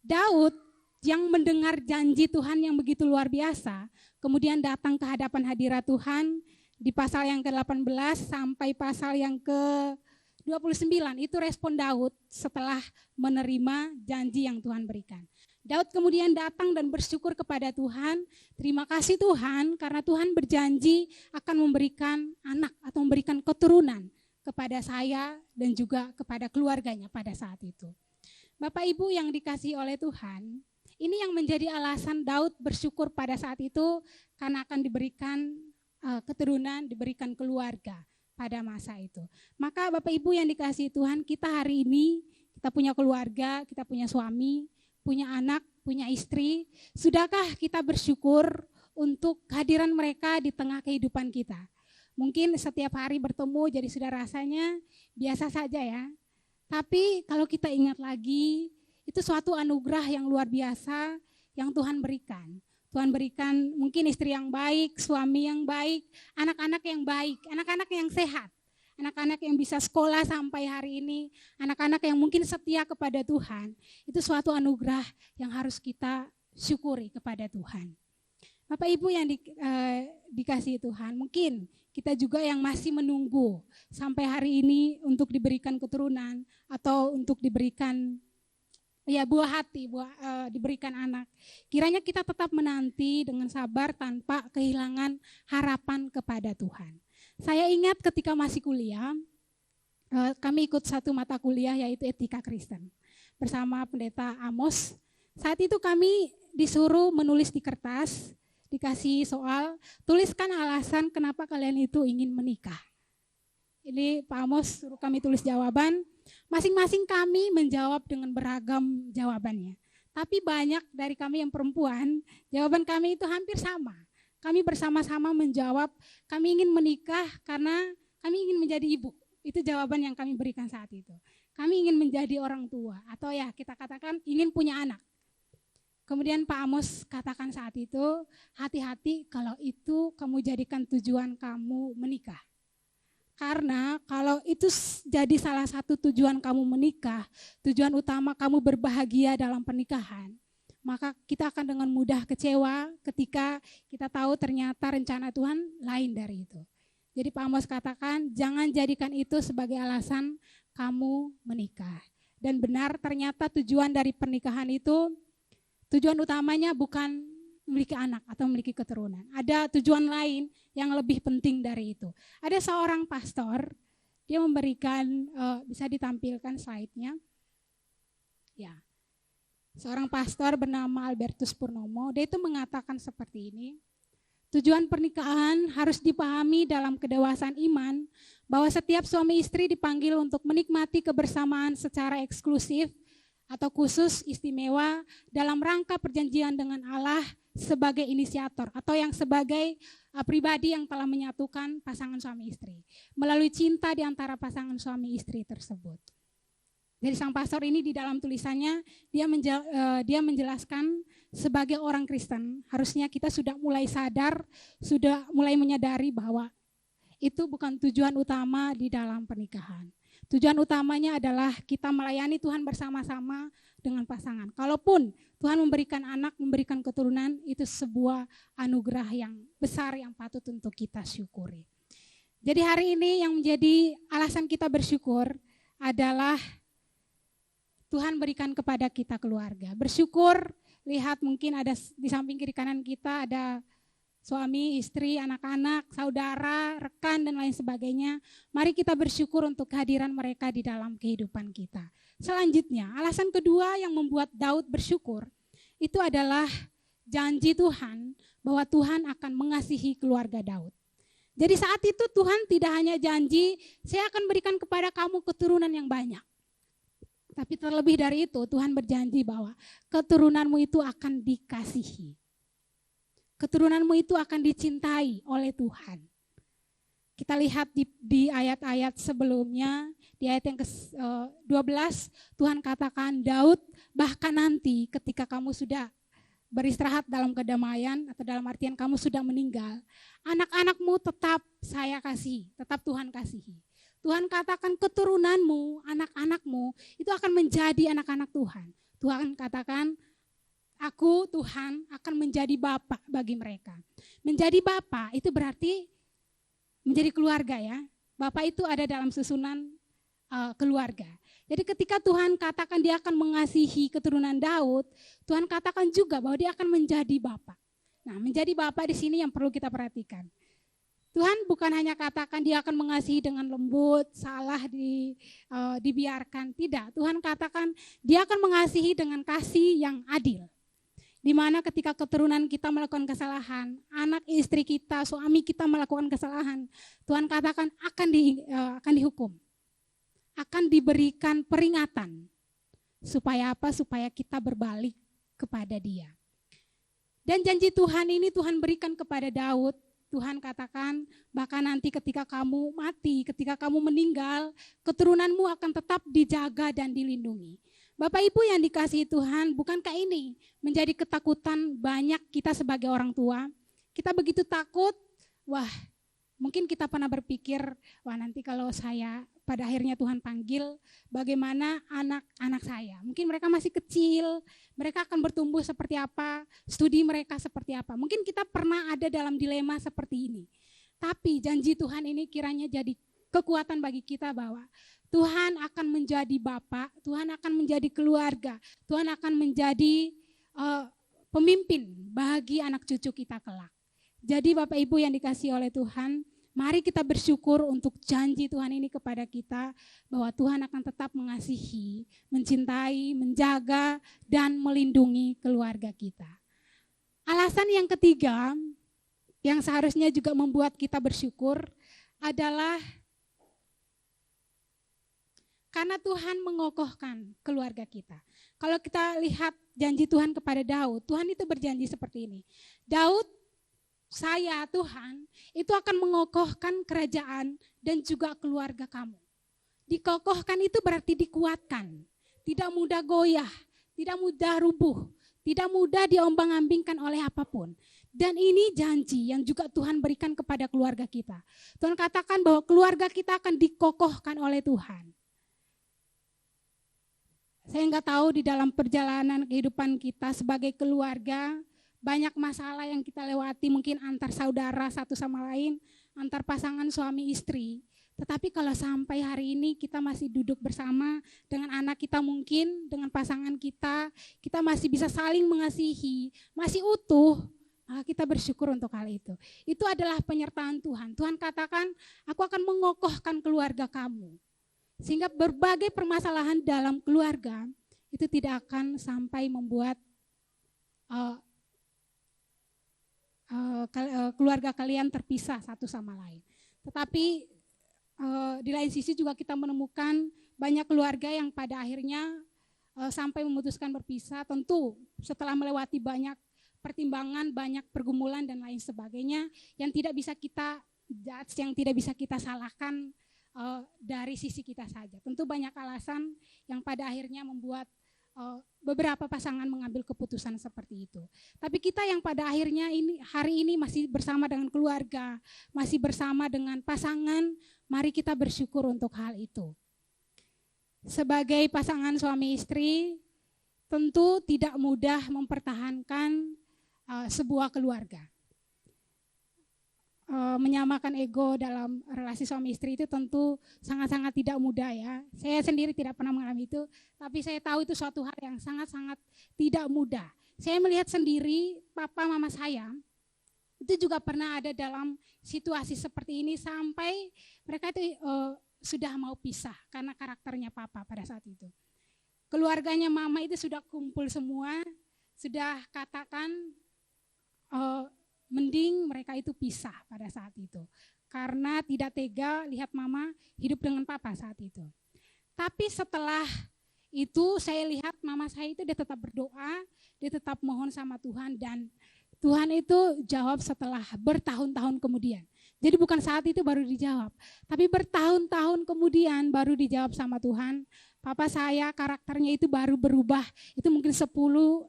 Daud yang mendengar janji Tuhan yang begitu luar biasa, kemudian datang ke hadapan hadirat Tuhan di pasal yang ke-18 sampai pasal yang ke-29. Itu respon Daud setelah menerima janji yang Tuhan berikan. Daud kemudian datang dan bersyukur kepada Tuhan, terima kasih Tuhan karena Tuhan berjanji akan memberikan anak atau memberikan keturunan kepada saya dan juga kepada keluarganya pada saat itu. Bapak Ibu yang dikasihi oleh Tuhan, ini yang menjadi alasan Daud bersyukur pada saat itu karena akan diberikan keturunan, diberikan keluarga pada masa itu. Maka Bapak Ibu yang dikasihi Tuhan, kita hari ini, kita punya keluarga, kita punya suami, punya anak, punya istri. Sudahkah kita bersyukur untuk kehadiran mereka di tengah kehidupan kita? Mungkin setiap hari bertemu jadi sudah rasanya biasa saja ya. Tapi kalau kita ingat lagi, itu suatu anugerah yang luar biasa yang Tuhan berikan. Tuhan berikan mungkin istri yang baik, suami yang baik, anak-anak yang baik, anak-anak yang sehat, anak-anak yang bisa sekolah sampai hari ini, anak-anak yang mungkin setia kepada Tuhan. Itu suatu anugerah yang harus kita syukuri kepada Tuhan. Bapak Ibu yang dikasihi Tuhan, mungkin kita juga yang masih menunggu sampai hari ini untuk diberikan keturunan atau untuk diberikan buah hati, diberikan anak. Kiranya kita tetap menanti dengan sabar tanpa kehilangan harapan kepada Tuhan. Saya ingat ketika masih kuliah, kami ikut satu mata kuliah yaitu Etika Kristen bersama Pendeta Amos. Saat itu kami disuruh menulis di kertas, dikasih soal, tuliskan alasan kenapa kalian itu ingin menikah. Ini Pak Amos suruh kami tulis jawaban, masing-masing kami menjawab dengan beragam jawabannya. Tapi banyak dari kami yang perempuan, jawaban kami itu hampir sama. Kami bersama-sama menjawab, kami ingin menikah karena kami ingin menjadi ibu. Itu jawaban yang kami berikan saat itu. Kami ingin menjadi orang tua, atau ya kita katakan ingin punya anak. Kemudian Pak Amos katakan saat itu, hati-hati kalau itu kamu jadikan tujuan kamu menikah. Karena kalau itu jadi salah satu tujuan kamu menikah, tujuan utama kamu berbahagia dalam pernikahan, maka kita akan dengan mudah kecewa ketika kita tahu ternyata rencana Tuhan lain dari itu. Jadi Pak Amos katakan, jangan jadikan itu sebagai alasan kamu menikah. Dan benar ternyata tujuan dari pernikahan itu, tujuan utamanya bukan memiliki anak atau memiliki keturunan. Ada tujuan lain yang lebih penting dari itu. Ada seorang pastor, dia memberikan, bisa ditampilkan slide-nya. Ya, seorang pastor bernama Albertus Purnomo, dia itu mengatakan seperti ini. Tujuan pernikahan harus dipahami dalam kedewasaan iman, bahwa setiap suami istri dipanggil untuk menikmati kebersamaan secara eksklusif, atau khusus istimewa dalam rangka perjanjian dengan Allah sebagai inisiator atau yang sebagai pribadi yang telah menyatukan pasangan suami istri melalui cinta di antara pasangan suami istri tersebut. Jadi sang pastor ini di dalam tulisannya dia menjelaskan sebagai orang Kristen harusnya kita sudah mulai sadar, sudah mulai menyadari bahwa itu bukan tujuan utama di dalam pernikahan. Tujuan utamanya adalah kita melayani Tuhan bersama-sama dengan pasangan. Kalaupun Tuhan memberikan anak, memberikan keturunan, itu sebuah anugerah yang besar yang patut untuk kita syukuri. Jadi hari ini yang menjadi alasan kita bersyukur adalah Tuhan berikan kepada kita keluarga. Bersyukur, lihat mungkin ada di samping kiri kanan kita ada suami, istri, anak-anak, saudara, rekan, dan lain sebagainya. Mari kita bersyukur untuk kehadiran mereka di dalam kehidupan kita. Selanjutnya, alasan kedua yang membuat Daud bersyukur, itu adalah janji Tuhan bahwa Tuhan akan mengasihi keluarga Daud. Jadi saat itu Tuhan tidak hanya janji, saya akan berikan kepada kamu keturunan yang banyak. Tapi terlebih dari itu, Tuhan berjanji bahwa keturunanmu itu akan dikasihi. Keturunanmu itu akan dicintai oleh Tuhan. Kita lihat di ayat-ayat sebelumnya, di ayat yang ke-12, Tuhan katakan, Daud bahkan nanti ketika kamu sudah beristirahat dalam kedamaian, atau dalam artian kamu sudah meninggal, anak-anakmu tetap saya kasihi, tetap Tuhan kasihi. Tuhan katakan keturunanmu, anak-anakmu itu akan menjadi anak-anak Tuhan. Tuhan katakan, aku Tuhan akan menjadi bapa bagi mereka. Menjadi bapa itu berarti menjadi keluarga ya. Bapa itu ada dalam susunan keluarga. Jadi ketika Tuhan katakan dia akan mengasihi keturunan Daud, Tuhan katakan juga bahwa dia akan menjadi bapa. Nah, menjadi bapa di sini yang perlu kita perhatikan. Tuhan bukan hanya katakan dia akan mengasihi dengan lembut, salah dibiarkan. Tidak, Tuhan katakan dia akan mengasihi dengan kasih yang adil. Di mana ketika keturunan kita melakukan kesalahan, anak istri kita, suami kita melakukan kesalahan, Tuhan katakan akan dihukum. Akan diberikan peringatan. Supaya apa? Supaya kita berbalik kepada dia. Dan janji Tuhan ini Tuhan berikan kepada Daud. Tuhan katakan, bahkan nanti ketika kamu mati, ketika kamu meninggal, keturunanmu akan tetap dijaga dan dilindungi. Bapak Ibu yang dikasihi Tuhan, bukankah ini menjadi ketakutan banyak kita sebagai orang tua? Kita begitu takut, wah mungkin kita pernah berpikir, wah nanti kalau saya pada akhirnya Tuhan panggil, bagaimana anak-anak saya? Mungkin mereka masih kecil, mereka akan bertumbuh seperti apa, studi mereka seperti apa. Mungkin kita pernah ada dalam dilema seperti ini. Tapi janji Tuhan ini kiranya jadi kekuatan bagi kita bahwa Tuhan akan menjadi Bapa, Tuhan akan menjadi keluarga, Tuhan akan menjadi pemimpin bagi anak cucu kita kelak. Jadi Bapak Ibu yang dikasihi oleh Tuhan, mari kita bersyukur untuk janji Tuhan ini kepada kita bahwa Tuhan akan tetap mengasihi, mencintai, menjaga, dan melindungi keluarga kita. Alasan yang ketiga yang seharusnya juga membuat kita bersyukur adalah karena Tuhan mengokohkan keluarga kita. Kalau kita lihat janji Tuhan kepada Daud, Tuhan itu berjanji seperti ini. Daud, saya Tuhan, itu akan mengokohkan kerajaan dan juga keluarga kamu. Dikokohkan itu berarti dikuatkan. Tidak mudah goyah, tidak mudah rubuh, tidak mudah diombang-ambingkan oleh apapun. Dan ini janji yang juga Tuhan berikan kepada keluarga kita. Tuhan katakan bahwa keluarga kita akan dikokohkan oleh Tuhan. Saya nggak tahu di dalam perjalanan kehidupan kita sebagai keluarga, banyak masalah yang kita lewati mungkin antar saudara satu sama lain, antar pasangan suami istri. Tetapi kalau sampai hari ini kita masih duduk bersama dengan anak kita mungkin, dengan pasangan kita masih bisa saling mengasihi, masih utuh, maka kita bersyukur untuk hal itu. Itu adalah penyertaan Tuhan. Tuhan katakan, aku akan mengokohkan keluarga kamu. Sehingga berbagai permasalahan dalam keluarga itu tidak akan sampai membuat keluarga kalian terpisah satu sama lain. Tetapi di lain sisi juga kita menemukan banyak keluarga yang pada akhirnya sampai memutuskan berpisah, tentu setelah melewati banyak pertimbangan, banyak pergumulan dan lain sebagainya yang tidak bisa kita judge, yang tidak bisa kita salahkan dari sisi kita saja. Tentu banyak alasan yang pada akhirnya membuat beberapa pasangan mengambil keputusan seperti itu. Tapi kita yang pada akhirnya hari ini masih bersama dengan keluarga, masih bersama dengan pasangan, mari kita bersyukur untuk hal itu. Sebagai pasangan suami istri, tentu tidak mudah mempertahankan sebuah keluarga. Menyamakan ego dalam relasi suami istri itu tentu sangat-sangat tidak mudah ya. Saya sendiri tidak pernah mengalami itu, tapi saya tahu itu suatu hal yang sangat-sangat tidak mudah. Saya melihat sendiri papa mama saya itu juga pernah ada dalam situasi seperti ini sampai mereka itu sudah mau pisah karena karakternya papa pada saat itu. Keluarganya mama itu sudah kumpul semua, sudah katakan mending mereka itu pisah pada saat itu. Karena tidak tega lihat mama hidup dengan papa saat itu. Tapi setelah itu saya lihat mama saya itu dia tetap berdoa, dia tetap mohon sama Tuhan dan Tuhan itu jawab setelah bertahun-tahun kemudian. Jadi bukan saat itu baru dijawab, tapi bertahun-tahun kemudian baru dijawab sama Tuhan. Papa saya karakternya itu baru berubah, itu mungkin 10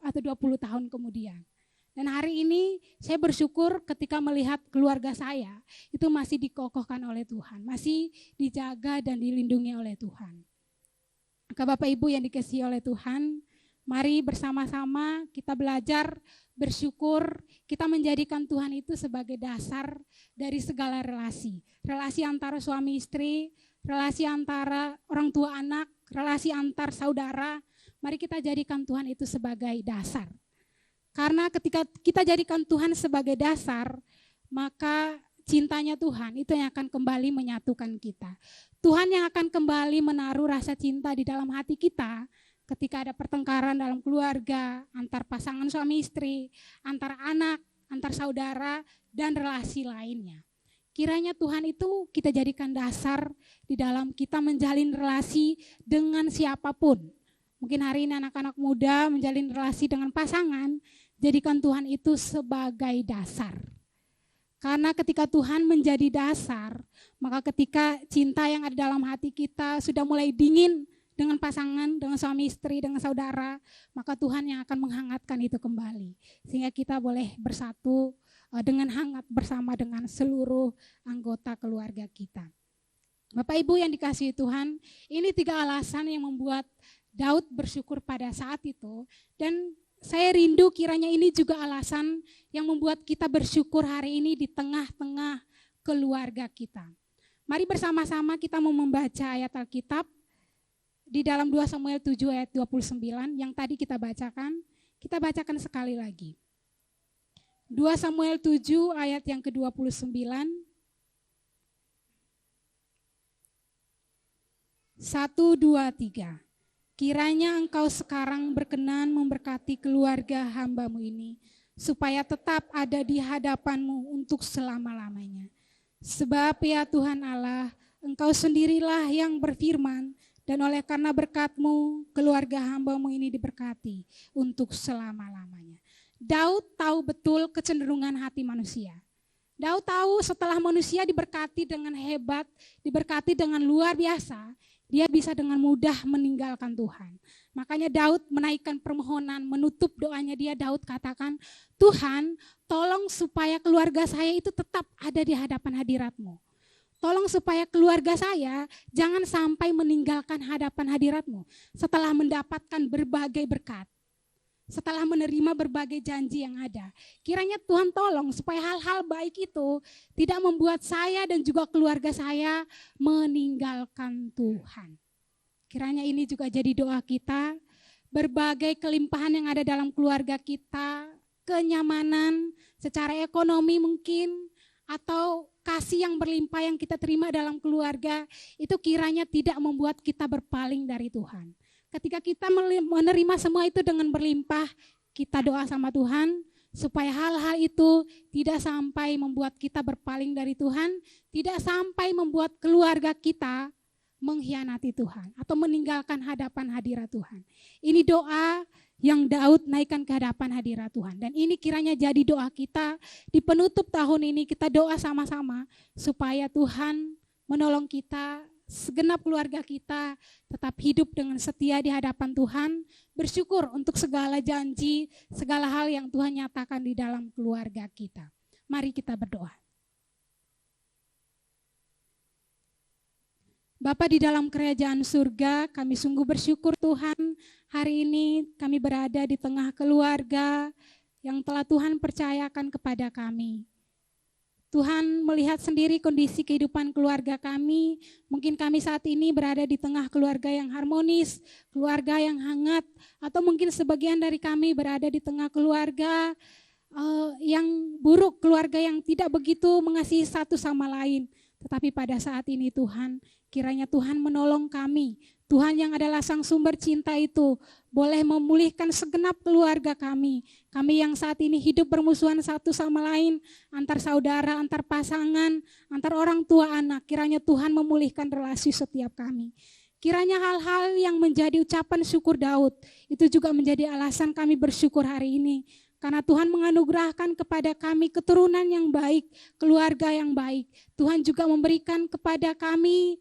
atau 20 tahun kemudian. Dan hari ini saya bersyukur ketika melihat keluarga saya itu masih dikokohkan oleh Tuhan, masih dijaga dan dilindungi oleh Tuhan. Maka Bapak Ibu yang dikasihi oleh Tuhan, mari bersama-sama kita belajar bersyukur, kita menjadikan Tuhan itu sebagai dasar dari segala relasi. Relasi antara suami istri, relasi antara orang tua anak, relasi antar saudara. Mari kita jadikan Tuhan itu sebagai dasar. Karena ketika kita jadikan Tuhan sebagai dasar, maka cintanya Tuhan itu yang akan kembali menyatukan kita. Tuhan yang akan kembali menaruh rasa cinta di dalam hati kita ketika ada pertengkaran dalam keluarga, antar pasangan suami istri, antar anak, antar saudara, dan relasi lainnya. Kiranya Tuhan itu kita jadikan dasar di dalam kita menjalin relasi dengan siapapun. Mungkin hari ini anak-anak muda menjalin relasi dengan pasangan, jadikan Tuhan itu sebagai dasar. Karena ketika Tuhan menjadi dasar, maka ketika cinta yang ada dalam hati kita sudah mulai dingin dengan pasangan, dengan suami istri, dengan saudara, maka Tuhan yang akan menghangatkan itu kembali. Sehingga kita boleh bersatu dengan hangat bersama dengan seluruh anggota keluarga kita. Bapak Ibu yang dikasihi Tuhan, ini 3 alasan yang membuat Daud bersyukur pada saat itu, dan saya rindu kiranya ini juga alasan yang membuat kita bersyukur hari ini di tengah-tengah keluarga kita. Mari bersama-sama kita mau membaca ayat Alkitab di dalam 2 Samuel 7 ayat 29 yang tadi kita bacakan sekali lagi. 2 Samuel 7 ayat yang ke-29. 1, 2, 3. Kiranya engkau sekarang berkenan memberkati keluarga hamba-Mu ini, supaya tetap ada di hadapan-Mu untuk selama-lamanya. Sebab ya Tuhan Allah, Engkau sendirilah yang berfirman, dan oleh karena berkat-Mu, keluarga hamba-Mu ini diberkati untuk selama-lamanya. Daud tahu betul kecenderungan hati manusia. Daud tahu setelah manusia diberkati dengan hebat, diberkati dengan luar biasa, dia bisa dengan mudah meninggalkan Tuhan. Makanya Daud menaikkan permohonan, menutup doanya dia, Daud katakan, Tuhan tolong supaya keluarga saya itu tetap ada di hadapan hadirat-Mu. Tolong supaya keluarga saya jangan sampai meninggalkan hadapan hadirat-Mu setelah mendapatkan berbagai berkat. Setelah menerima berbagai janji yang ada. Kiranya Tuhan tolong supaya hal-hal baik itu tidak membuat saya dan juga keluarga saya meninggalkan Tuhan. Kiranya ini juga jadi doa kita. Berbagai kelimpahan yang ada dalam keluarga kita, kenyamanan secara ekonomi mungkin, atau kasih yang berlimpah yang kita terima dalam keluarga, itu kiranya tidak membuat kita berpaling dari Tuhan. Ketika kita menerima semua itu dengan berlimpah, kita doa sama Tuhan supaya hal-hal itu tidak sampai membuat kita berpaling dari Tuhan, tidak sampai membuat keluarga kita mengkhianati Tuhan atau meninggalkan hadapan hadirat Tuhan. Ini doa yang Daud naikkan ke hadapan hadirat Tuhan. Dan ini kiranya jadi doa kita di penutup tahun ini, kita doa sama-sama supaya Tuhan menolong kita, segenap keluarga kita tetap hidup dengan setia di hadapan Tuhan, bersyukur untuk segala janji, segala hal yang Tuhan nyatakan di dalam keluarga kita. Mari kita berdoa. Bapa di dalam kerajaan surga, kami sungguh bersyukur Tuhan, hari ini kami berada di tengah keluarga yang telah Tuhan percayakan kepada kami. Tuhan melihat sendiri kondisi kehidupan keluarga kami. Mungkin kami saat ini berada di tengah keluarga yang harmonis, keluarga yang hangat, atau mungkin sebagian dari kami berada di tengah keluarga yang buruk, keluarga yang tidak begitu mengasihi satu sama lain. Tetapi pada saat ini Tuhan, kiranya Tuhan menolong kami. Tuhan yang adalah sang sumber cinta itu boleh memulihkan segenap keluarga kami. Kami yang saat ini hidup bermusuhan satu sama lain, antar saudara, antar pasangan, antar orang tua anak. Kiranya Tuhan memulihkan relasi setiap kami. Kiranya hal-hal yang menjadi ucapan syukur Daud, itu juga menjadi alasan kami bersyukur hari ini. Karena Tuhan menganugerahkan kepada kami keturunan yang baik, keluarga yang baik. Tuhan juga memberikan kepada kami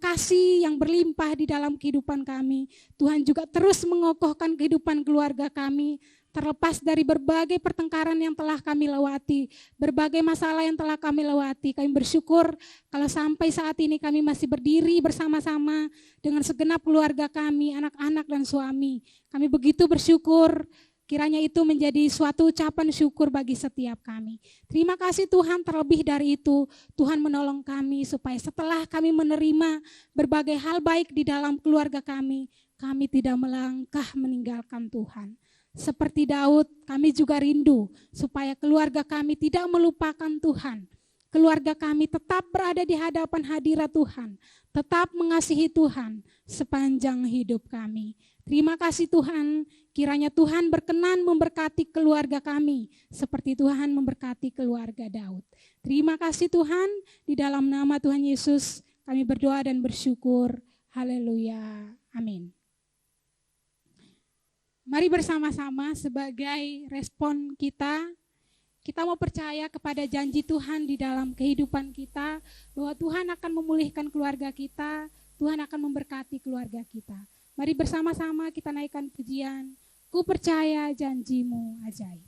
kasih yang berlimpah di dalam kehidupan kami. Tuhan juga terus mengokohkan kehidupan keluarga kami. terlepas dari berbagai pertengkaran yang telah kami lewati, berbagai masalah yang telah kami lewati. Kami bersyukur kalau sampai saat ini kami masih berdiri bersama-sama dengan segenap keluarga kami, anak-anak dan suami. Kami begitu bersyukur, kiranya itu menjadi suatu ucapan syukur bagi setiap kami. Terima kasih Tuhan, terlebih dari itu Tuhan menolong kami supaya setelah kami menerima berbagai hal baik di dalam keluarga kami tidak melangkah meninggalkan Tuhan. Seperti Daud, kami juga rindu supaya keluarga kami tidak melupakan Tuhan. Keluarga kami tetap berada di hadapan hadirat Tuhan, tetap mengasihi Tuhan sepanjang hidup kami. Terima kasih Tuhan, kiranya Tuhan berkenan memberkati keluarga kami seperti Tuhan memberkati keluarga Daud. Terima kasih Tuhan, di dalam nama Tuhan Yesus kami berdoa dan bersyukur. Haleluya. Amin. Mari bersama-sama sebagai respon kita mau percaya kepada janji Tuhan di dalam kehidupan kita, bahwa Tuhan akan memulihkan keluarga kita, Tuhan akan memberkati keluarga kita. Mari bersama-sama kita naikkan pujian, ku percaya janjimu ajaib.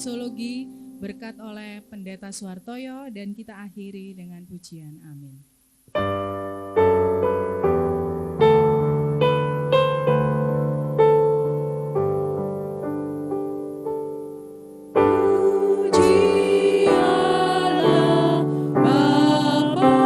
doksologi berkat oleh Pendeta Suhartoyo dan kita akhiri dengan pujian. Amin. Puji Allah Bapa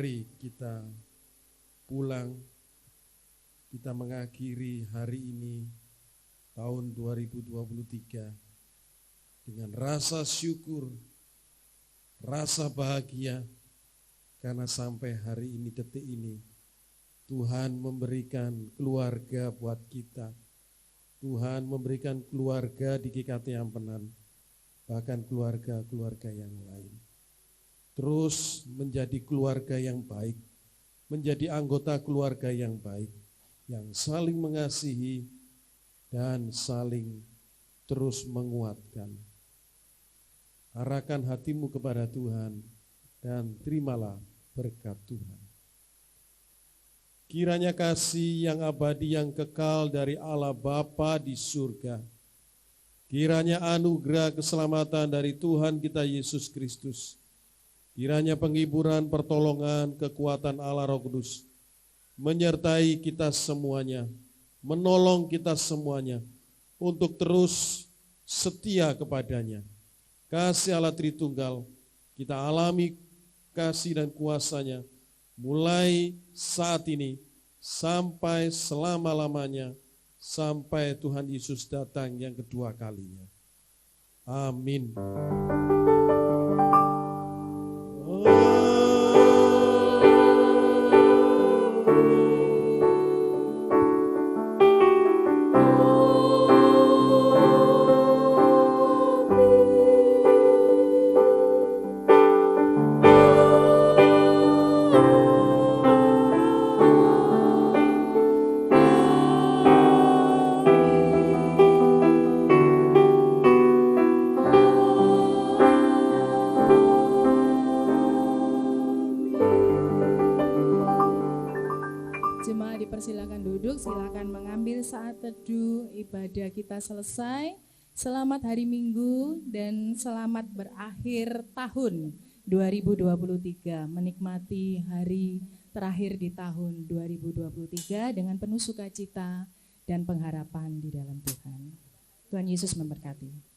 Mari kita pulang, kita mengakhiri hari ini tahun 2023 dengan rasa syukur, rasa bahagia, karena sampai hari ini, detik ini, Tuhan memberikan keluarga buat kita. Tuhan memberikan keluarga di GKT Ampenan, bahkan keluarga-keluarga yang lain. Terus menjadi keluarga yang baik, menjadi anggota keluarga yang baik, yang saling mengasihi dan saling terus menguatkan. Arahkan hatimu kepada Tuhan dan terimalah berkat Tuhan. Kiranya kasih yang abadi yang kekal dari Allah Bapa di surga, kiranya anugerah keselamatan dari Tuhan kita Yesus Kristus, kiranya penghiburan, pertolongan, kekuatan Allah Roh Kudus menyertai kita semuanya, menolong kita semuanya untuk terus setia kepadanya. Kasih Allah Tritunggal, kita alami kasih dan kuasa-Nya mulai saat ini sampai selama-lamanya, sampai Tuhan Yesus datang yang kedua kalinya. Amin. Jemaat dipersilakan duduk, silakan mengambil saat teduh, ibadah kita selesai. Selamat hari Minggu dan selamat berakhir tahun 2023, menikmati hari terakhir di tahun 2023 dengan penuh sukacita dan pengharapan di dalam Tuhan. Tuhan Yesus memberkati.